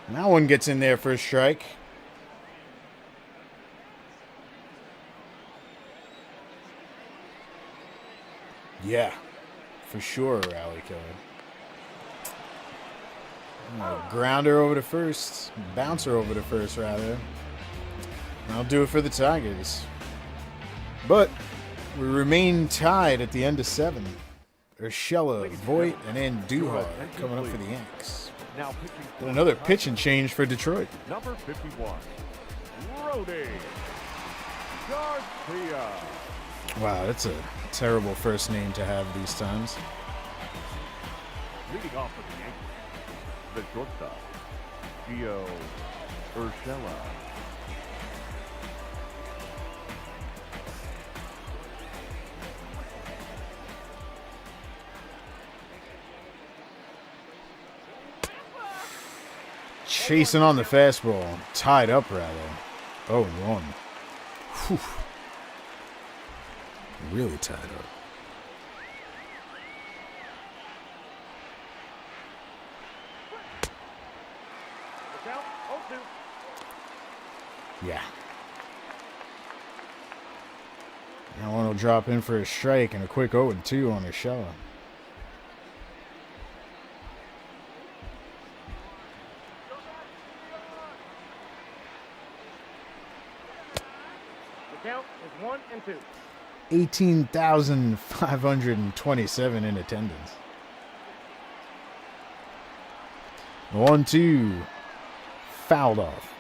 That one gets in there for a strike. Yeah, for sure, rally killer. Grounder over to first. Bouncer over to first, rather. I'll do it for the Tigers. But we remain tied at the end of 7. Urshela, Voit, and Andujar coming up for the Yanks.
Now pitching
And another pitch and change for Detroit.
number 51, Rody Garcia.
Wow, that's a terrible first name to have these times.
Leading off for the Yankees, the shortstop, Gio Urshela.
Chasing on the fastball. Tied up, rather. 0-1. Whew. Really tied up.
Look out. 0-2.
Yeah. That one will drop in for a strike and a quick 0-2 on Urshela.
The count is 1-2.
18,527 in attendance. 1-2. Fouled off.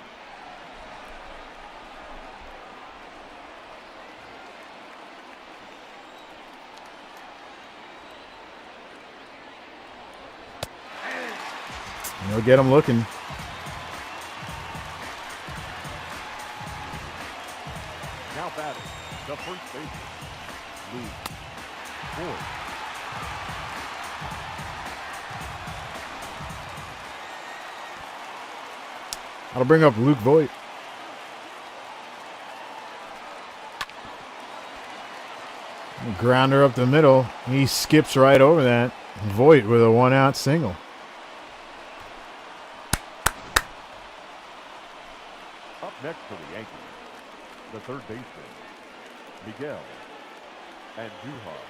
And he'll get him looking.
Now batting, the first baseman, Luke Ford.
That'll bring up Luke Voigt. Grounder up the middle. He skips right over that. Voigt with a 1-out single.
Up next for the Yankees, the third baseman, Miguel Andujar.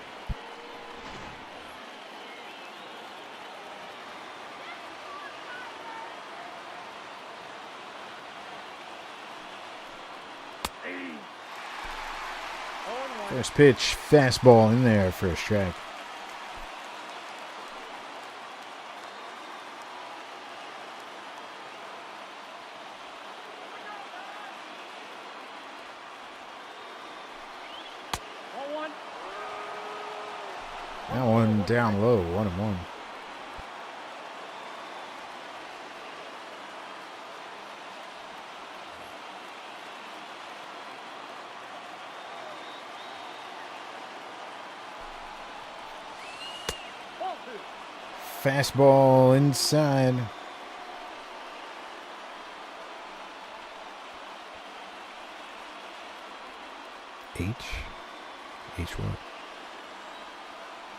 First pitch, fastball in there for a strike. That one down low, 1-1. Fastball inside. H what?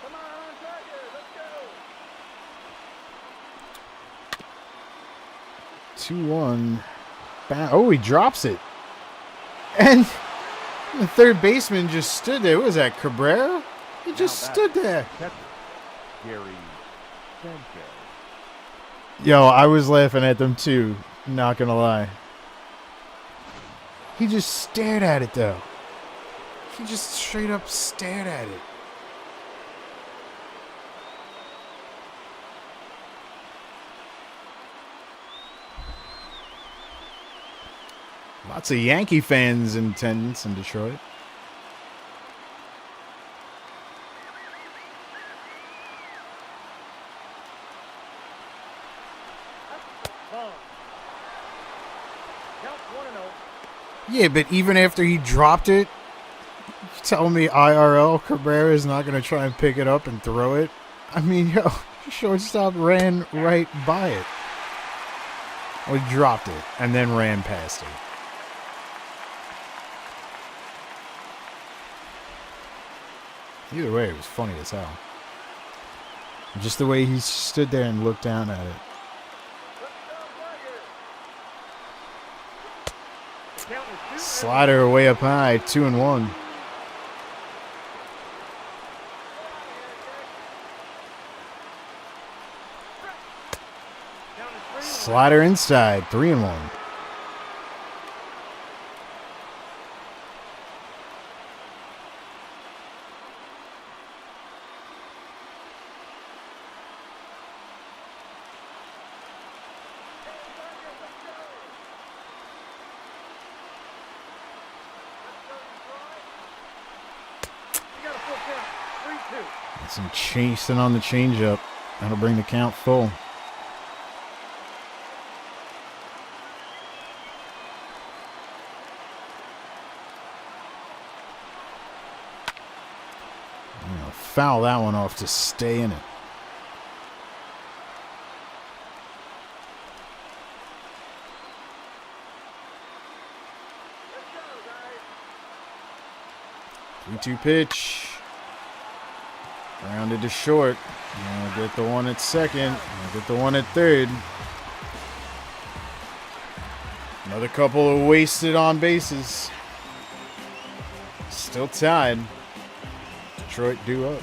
Come on, Tiger, let's go.
2-1. Oh, he drops it. And the third baseman just stood there. What was that, Cabrera? He just stood there.
Catcher, Gary Sanchez.
Yo, I was laughing at them too, not gonna lie. He just stared at it though. He just straight up stared at it. Lots of Yankee fans in attendance in Detroit.
Ball. Count 1-0.
Yeah, but even after he dropped it, you telling me IRL Cabrera is not going to try and pick it up and throw it? I mean, yo, shortstop ran right by it. Or he dropped it and then ran past it. Either way, it was funny as hell. Just the way he stood there and looked down at it. Slider way up high, 2-1. Slider inside, 3-1. Some chasing on the changeup. That'll bring the count full. Foul that one off to stay in it.
Let's
3-2
go, guys.
pitch. Rounded to short. I'll get the one at second. I'll get the one at third. Another couple of wasted on bases. Still tied. Detroit due up.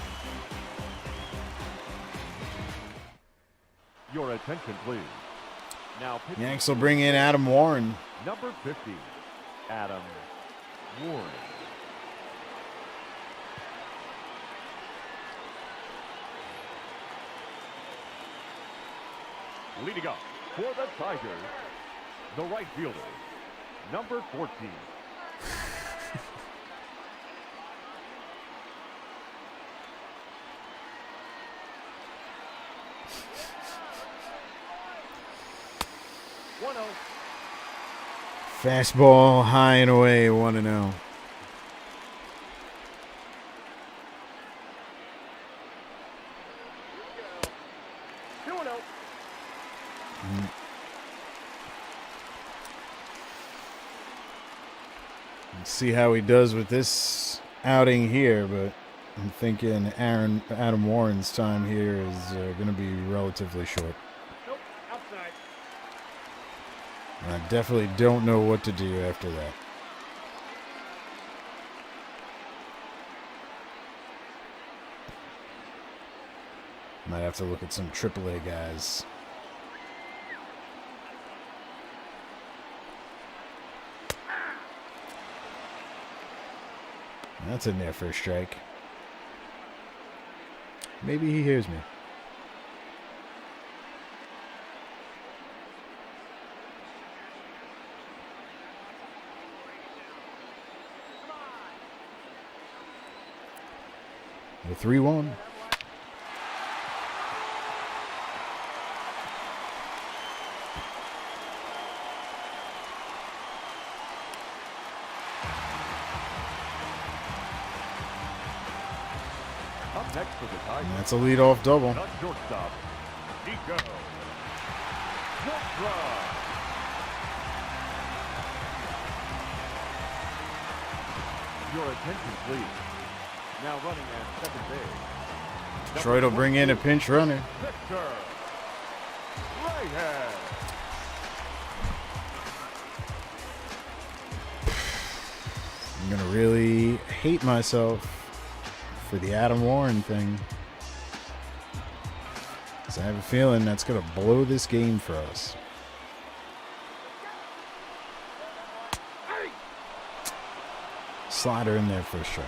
Your attention, please. Now, pitching
Yanks will bring in Adam Warren.
number 50, Adam Warren. Leading up for the Tigers, the right fielder, number 14.
Fastball high and away, 1-0.
2-0.
Let's see how he does with this outing here, but I'm thinking Adam Warren's time here is going to be relatively short.
Nope. Outside.
And I definitely don't know what to do after that. Might have to look at some AAA guys. That's in there for a strike. Maybe he hears me. The 3-1.
Up next for the Tigers,
And that's a leadoff double.
the shortstop, Nico Woodruff. Your attention, please. Now running at second base,
Detroit will bring in a pinch runner.
Victor Reyes.
I'm going to really hate myself for the Adam Warren thing. 'Cause I have a feeling that's going to blow this game for us. Slider in there for a strike.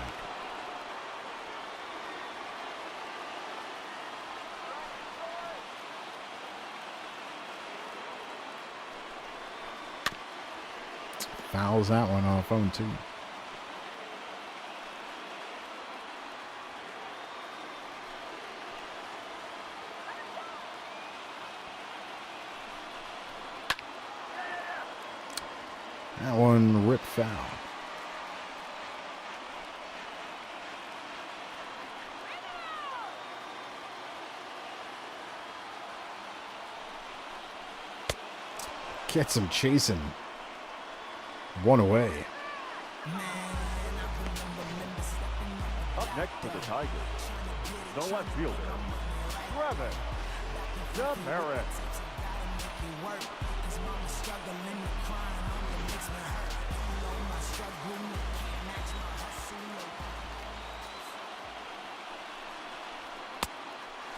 Fouls that one off 0-2. That one ripped foul. Gets him chasing. One away.
Up next for the Tigers, the left fielder, Travis Demerick.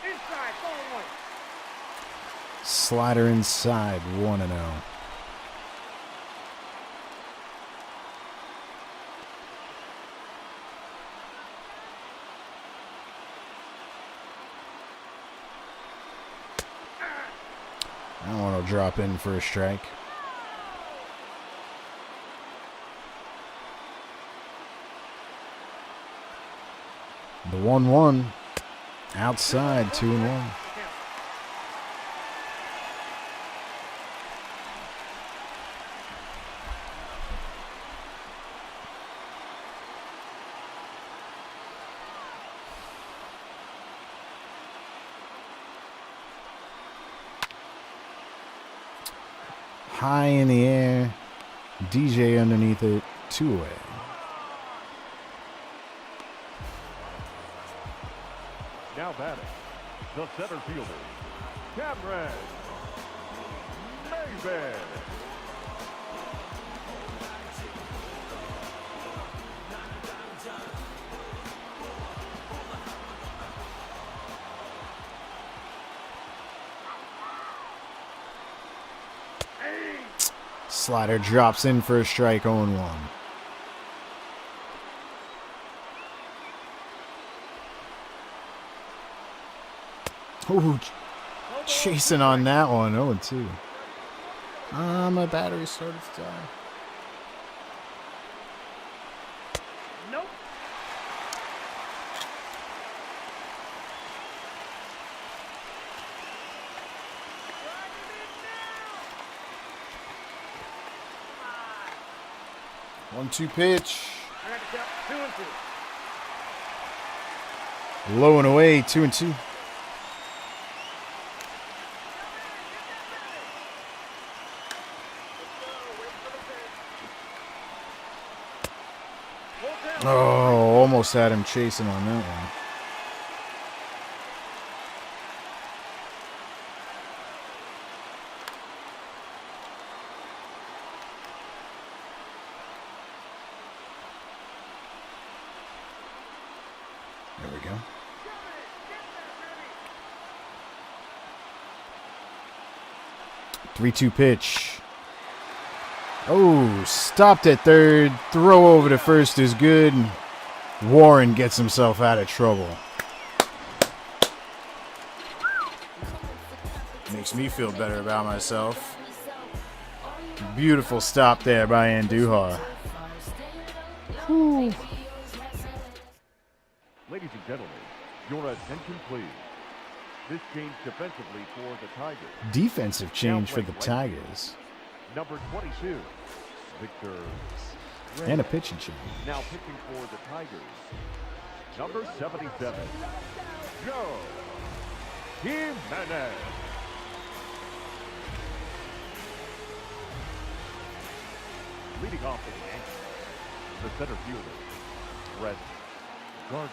Inside. 4-1.
Slider inside, 1-0. That one will drop in for a strike. The 1-1. Outside, 2-1. High in the air. DJ underneath it. 2 away.
Now batting, the center fielder, Cameron Maybin.
Slider drops in for a strike, 0-1. Ooh, chasing on that one, 0-2. My battery started to die.
Nope.
One-two pitch.
I got to count 2 and 2.
Low and away, 2-2. Oh, almost had him chasing on that one. There we go. Three-two pitch. Oh, stopped at third. Throw over to first is good. Warren gets himself out of trouble. Makes me feel better about myself. Beautiful stop there by Andujar. Whew.
Ladies and gentlemen, your attention please. This change defensively for the Tigers.
Defensive change for the Tigers.
Number 22, Victor.
And a pitching change.
Now pitching for the Tigers. Number 77, Joe Jimenez. Leading off for the Yankees, the center fielder, Brett Gardner.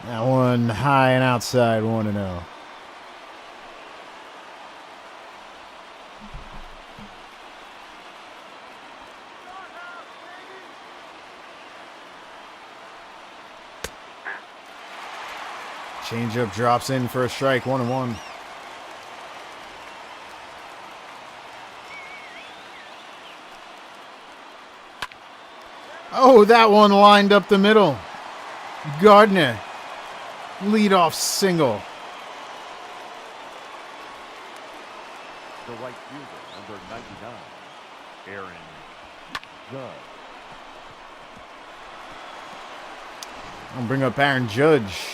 That one high and outside, 1-0. Changeup drops in for a strike, 1-1. Oh, that one lined up the middle. Gardner. Leadoff single.
The right fielder, number 99, Aaron Judge.
I'll bring up Aaron Judge.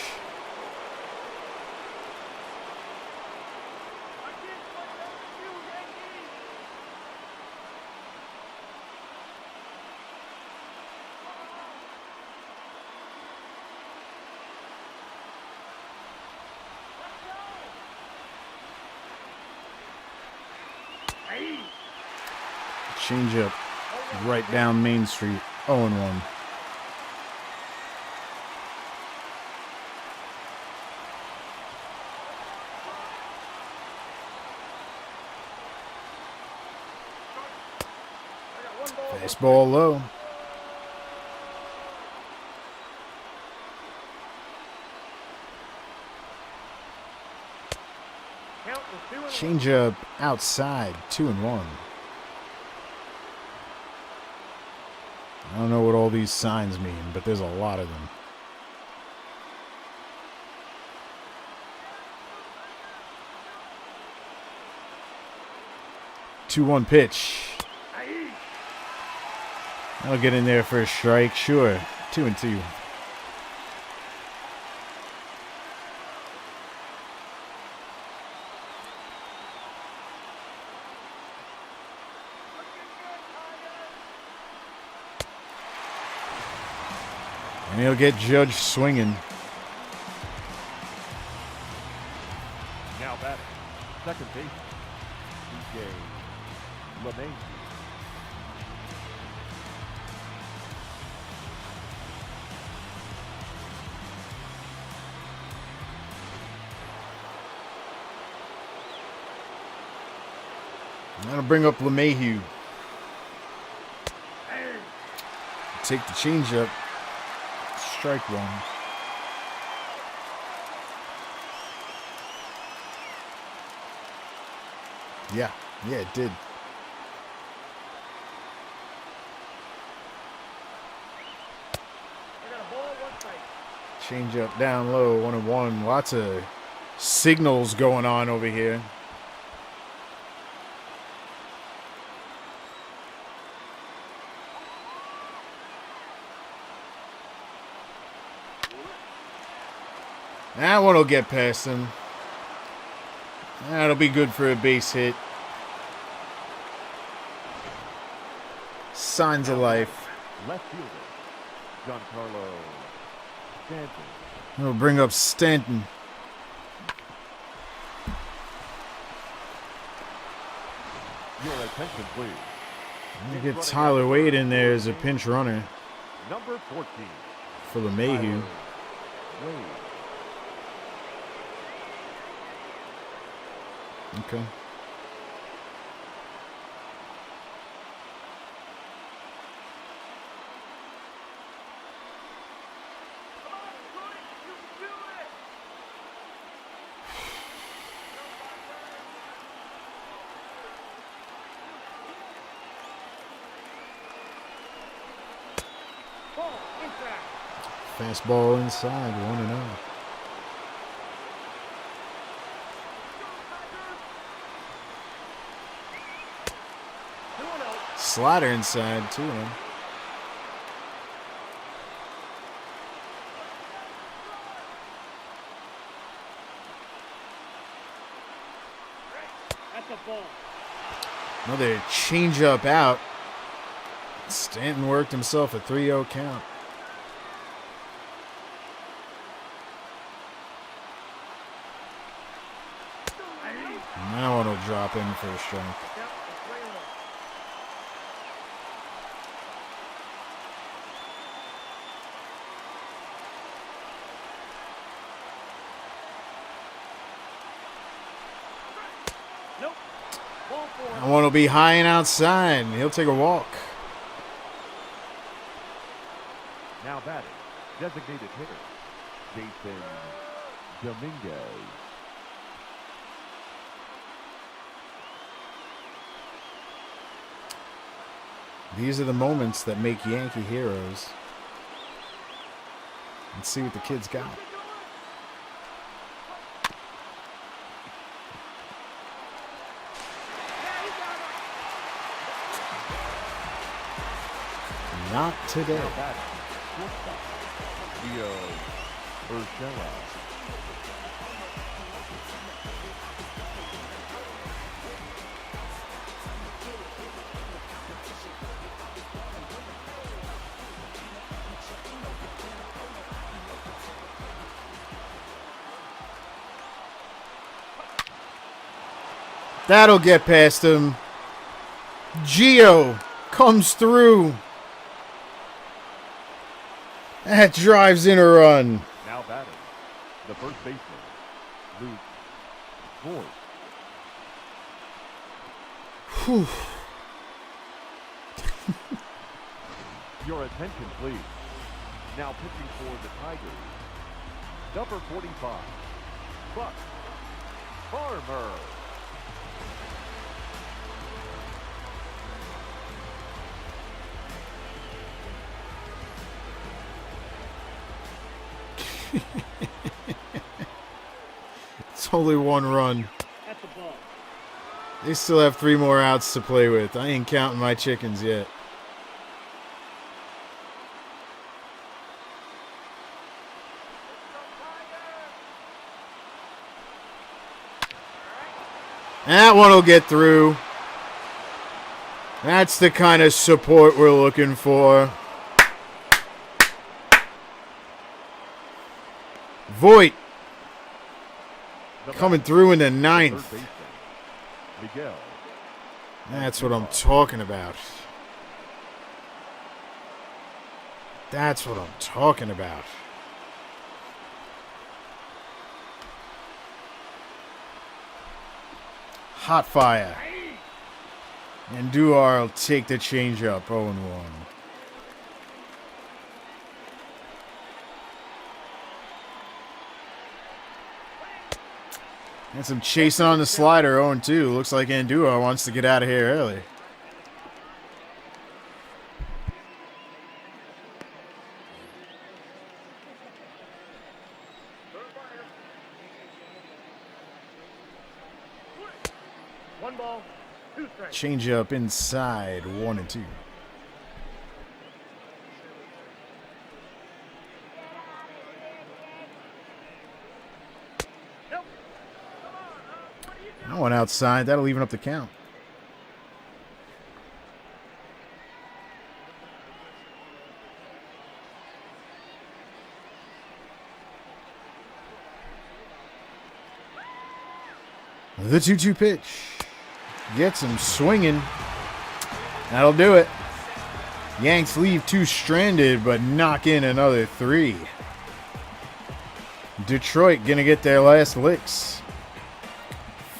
Changeup right down Main Street, 0-1. Fastball low. Changeup outside, 2-1. I don't know what all these signs mean, but there's a lot of them. Two-one pitch. I'll get in there for a strike. Sure. 2-2. And he'll get Judge swinging.
Now batting, second baseman, DJ LeMay.
That'll bring up LeMahieu. Take the changeup. Strike one. Yeah, it did.
I got a ball, 1 strike.
Changeup down low, 1-1. Lots of signals going on over here. That one will get past him. That'll be good for a base hit. Signs of life.
Left fielder, Giancarlo Stanton.
That'll bring up Stanton.
Your attention, please.
You get Tyler Wade in there as a pinch runner
Number 14.
for LeMahieu.
Wade.
Okay.
Ball, inside.
Fastball inside, 1-0. Slider inside, 2-0.
That's a ball.
Another changeup out. Stanton worked himself a 3-0 count. And that one will drop in for a strike.
Yep, it's 3-1. Nope. Ball 4.
That one will be high and outside. He'll take a walk.
Now batting, designated hitter, Jason Dominguez.
These are the moments that make Yankee heroes. Let's see what the kids got. Not today.
Now batting, shortstop, Leo Urshela.
That'll get past him. Gio comes through. That drives in a run.
Now batting, the first baseman, Luke Ford.
Whew.
Your attention, please. Now pitching for the Tigers, number 45, Buck Farmer.
It's only one run.
That's a ball.
They still have 3 more outs to play with. I ain't counting my chickens yet. That one will get through. That's the kind of support we're looking for. Voit coming through in the ninth.
Miguel.
That's what I'm talking about. That's what I'm talking about. Hot fire. And Duar will take the changeup. 0-1. And some chasing on the slider. 0-2. Looks like Andujar wants to get out of here early.
One ball, two strikes.
Change up inside, 1-2.
Nope.
That one outside. That'll even up the count. The 2-2 pitch. Gets him swinging. That'll do it. Yanks leave 2 stranded, but knock in another 3. Detroit gonna get their last licks.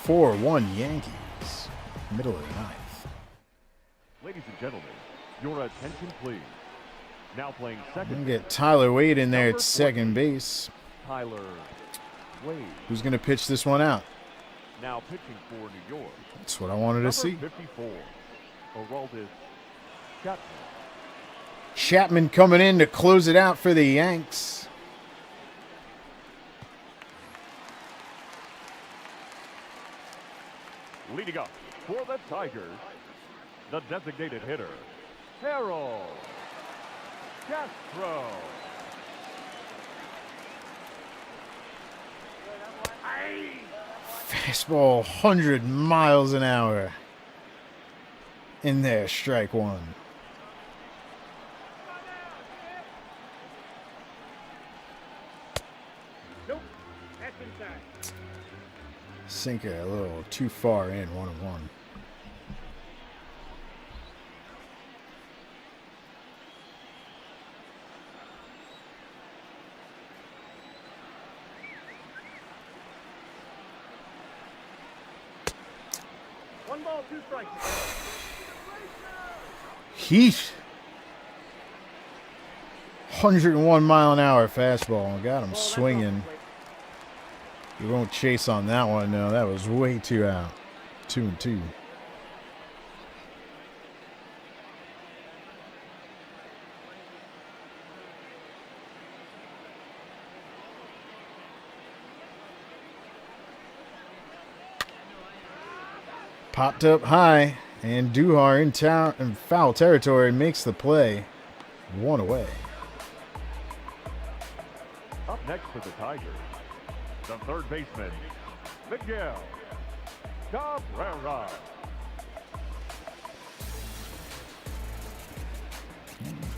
4-1 Yankees. Middle of the ninth.
Ladies and gentlemen, your attention please. Now playing second.
Gonna get Tyler Wade in there at second base.
Tyler Wade.
Who's gonna pitch this one out?
Now pitching for New York.
That's what I wanted to see.
54. Aroldis Chapman.
Chapman coming in to close it out for the Yanks.
Leading up for the Tigers, the designated hitter, Harold Castro.
Fastball 100 miles an hour. In there, strike 1.
Nope. That's inside.
Sinker a little too far in, 1-1.
One ball, two strikes.
Heat. 101 mile an hour fastball. Got him swinging. You won't chase on that one. No, that was way too out. 2-2. Popped up high, and Duhar in foul territory makes the play. 1 away.
Up next for the Tigers, the third baseman, Miguel Cabrera.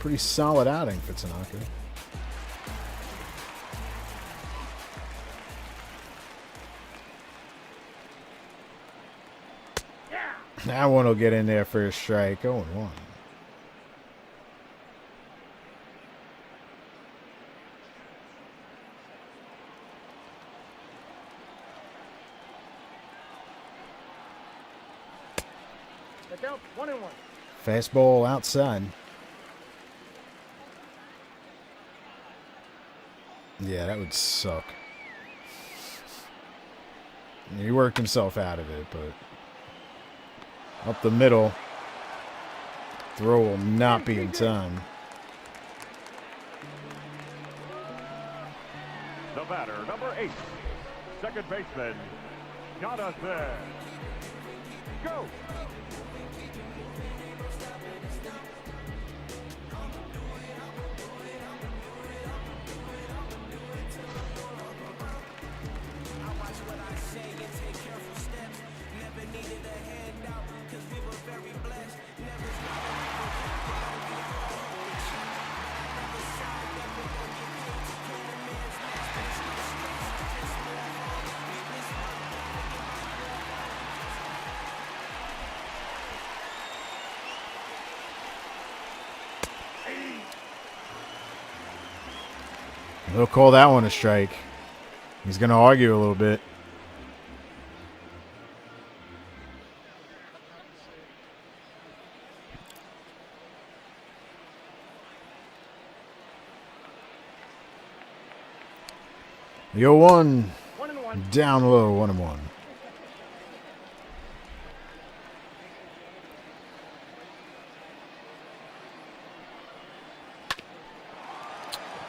Pretty solid outing for Tanaka. That one will get in there for a strike. 0-1.
The count, 1-1.
Fastball outside. Yeah, that would suck. He worked himself out of it, but up the middle. Throw will not be in time.
The batter, number 8, second baseman, Jonathan. Go!
They'll call that one a strike. He's going to argue a little bit. The 0-1.
1-1.
Down low, 1-1.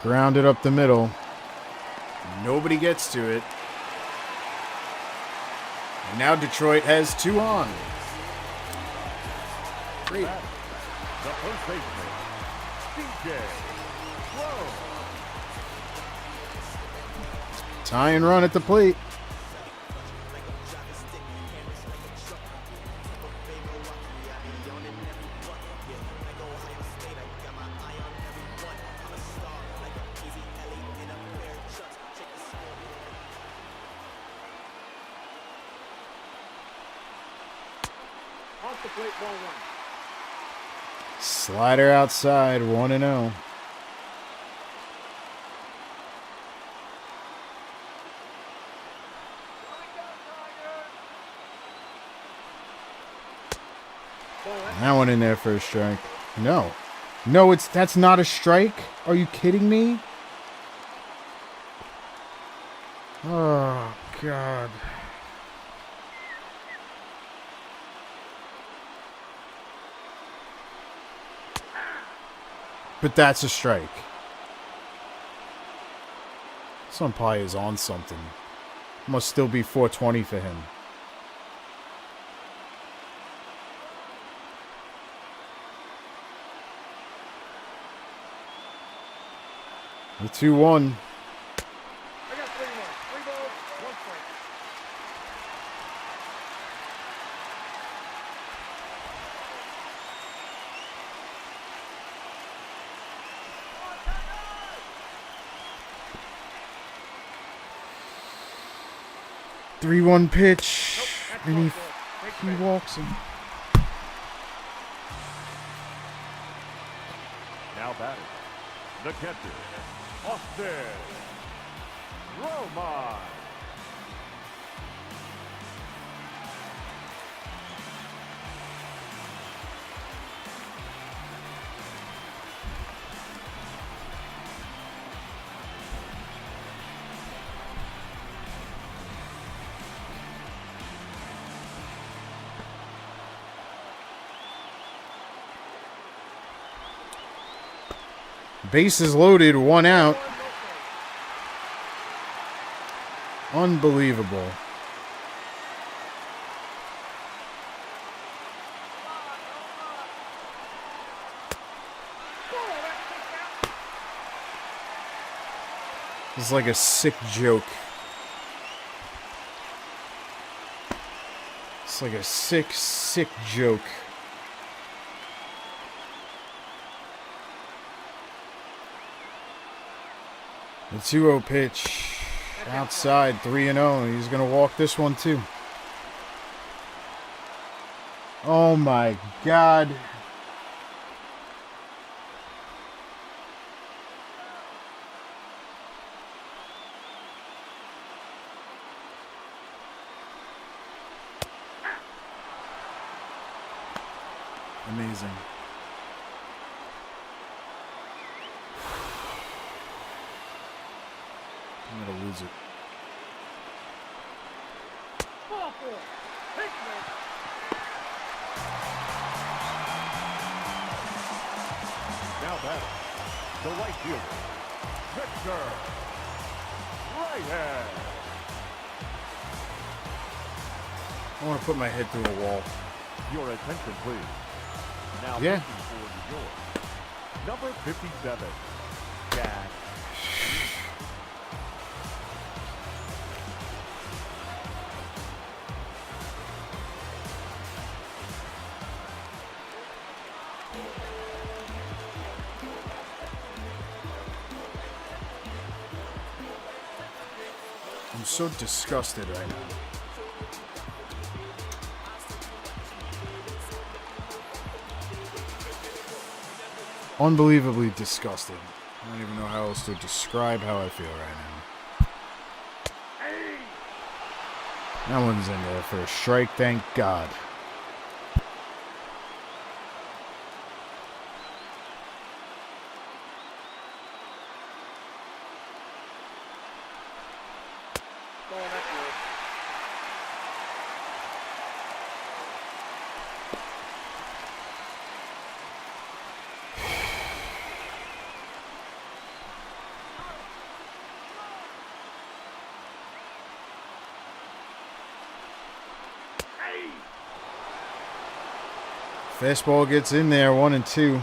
Grounded up the middle. Nobody gets to it. And now Detroit has 2 on. Great.
The first baseman, DJ Rowe.
Tie and run at the plate.
Off the plate, ball 1.
Slider outside, 1-0. That one in there for a strike. No. No, that's not a strike. Are you kidding me? Oh, God. But that's a strike. This umpire is on something. Must still be 420 for him. The 2-1.
I got 3-1. 3 balls, 1 strike.
Three 1 pitch.
Nope, that's
And
ball
he
4. Take
he
base.
walks him.
Now batting, the catcher, Austin Romine.
Bases loaded, 1 out. Unbelievable. This is like a sick joke. It's like a sick, sick joke. The 2-0 pitch. Outside, 3-0. He's going to walk this one, too. Oh, my God. Amazing. I'm going to lose it.
Ball 4. Hickman.
Now batting, the right fielder, Victor Reyes.
I want to put my head through a wall.
Your attention, please. Now
Yeah.
pitching for New York, number 57, Jack.
I'm so disgusted right now. Unbelievably disgusted. I don't even know how else to describe how I feel right now. That one's in there for a strike, thank God.
Going that way.
Fastball gets in there, 1-2.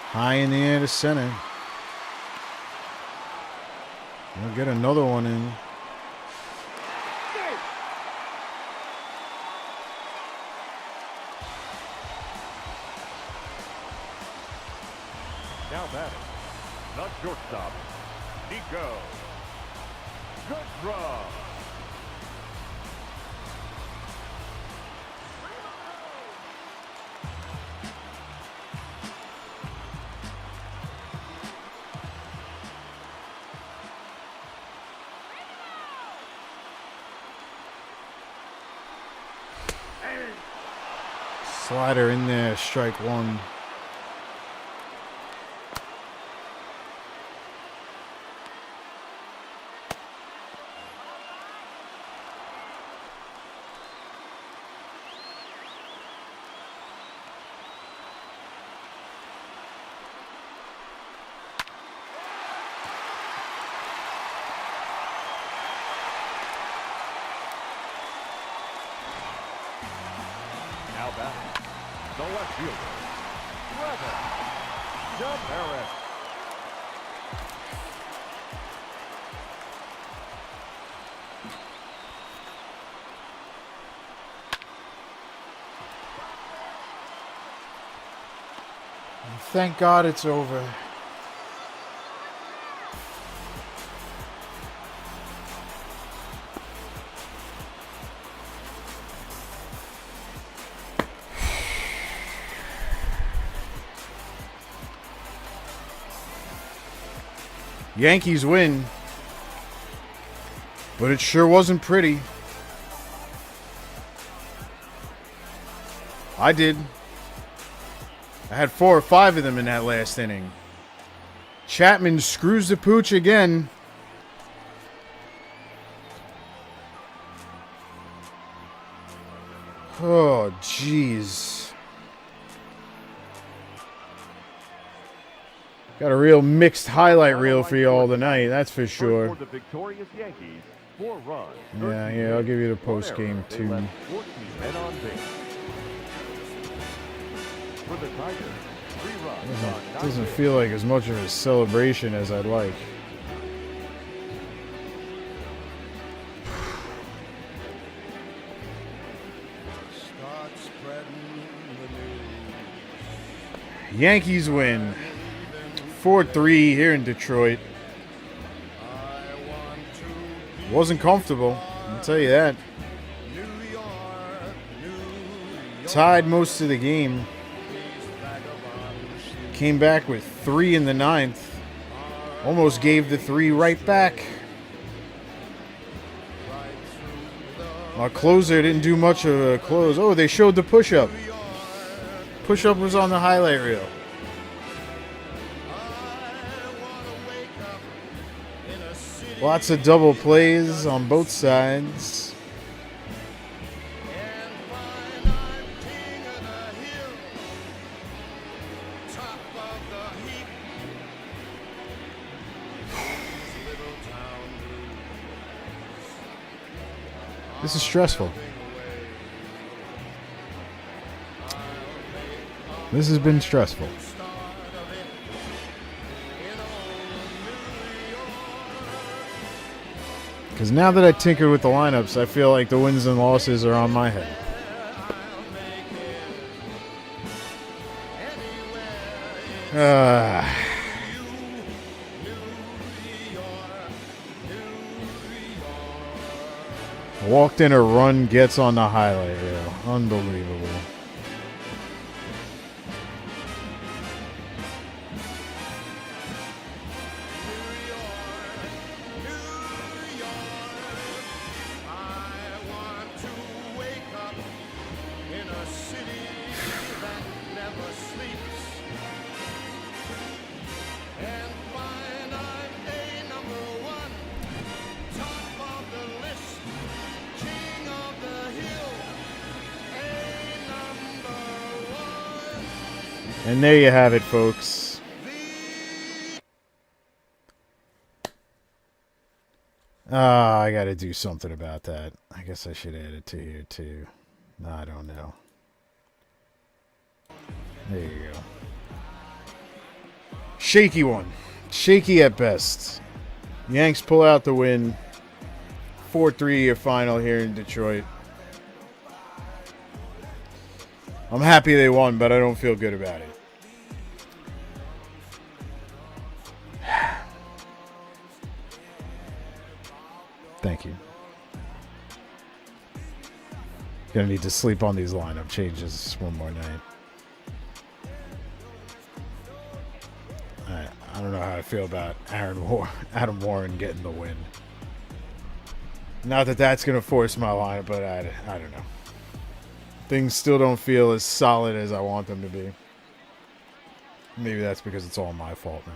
High in the air to center. We'll get another one in.
Now batting, the shortstop, Nico. Good draw.
Slider in there, strike one.
Now batting, the left fielder, Trevor Damaris.
Thank God it's over. Yankees win, but it sure wasn't pretty. I did. I had 4 or 5 of them in that last inning. Chapman screws the pooch again. Oh, jeez. Got a real mixed highlight reel for you all tonight, that's for sure.
For the victorious Yankees, 4 runs.
Yeah, I'll give you the post game
They
too.
left 14 men on base. For the Tigers, 3 runs on 9
Doesn't
hits.
feel like as much of a celebration as I'd like.
Start spreading the news.
Yankees win 4-3 here in Detroit.
I want to
Wasn't comfortable, I'll tell you that.
New York, New York.
Tied most of the game.
These vagabonds
Came back with 3 in the 9th. Almost gave the 3 right back.
right through the
Our closer didn't do much of a close. Oh, they showed the push-up. Push-up was on the highlight reel. Lots of double plays on both sides. This is stressful. This has been stressful. Because now that I tinkered with the lineups, I feel like the wins and losses are on my head. Walked in a run, gets on the highlight reel. Unbelievable. And there you have it, folks. I got to do something about that. I guess I should add it to here, too. No, I don't know. There you go. Shaky one. Shaky at best. Yanks pull out the win. 4-3 your final here in Detroit. I'm happy they won, but I don't feel good about it. Thank you. Gonna need to sleep on these lineup changes one more night. I don't know how I feel about Adam Warren getting the win. Not that that's gonna force my lineup, but I don't know. Things still don't feel as solid as I want them to be. Maybe that's because it's all my fault now.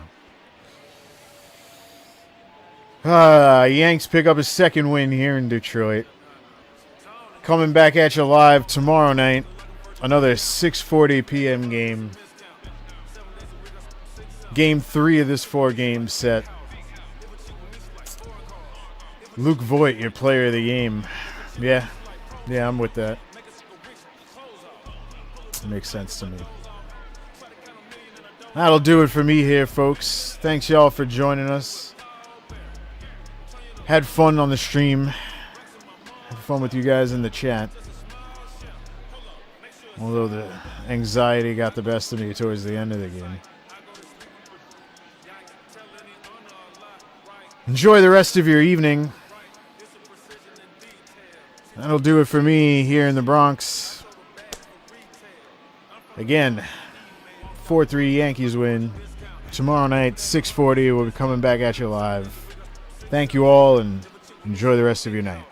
Yanks pick up a second win here in Detroit. Coming back at you live tomorrow night. Another 6:40 p.m. game. Game 3 of this 4-game set. Luke Voigt, your player of the game. Yeah, I'm with that. Makes sense to me. That'll do it for me here, folks. Thanks, y'all, for joining us. Had fun on the stream. Had fun with you guys in the chat. Although the anxiety got the best of me towards the end of the game. Enjoy the rest of your evening. That'll do it for me here in the Bronx. Again, 4-3 Yankees win. Tomorrow night, 6:40, we'll be coming back at you live. Thank you all, and enjoy the rest of your night.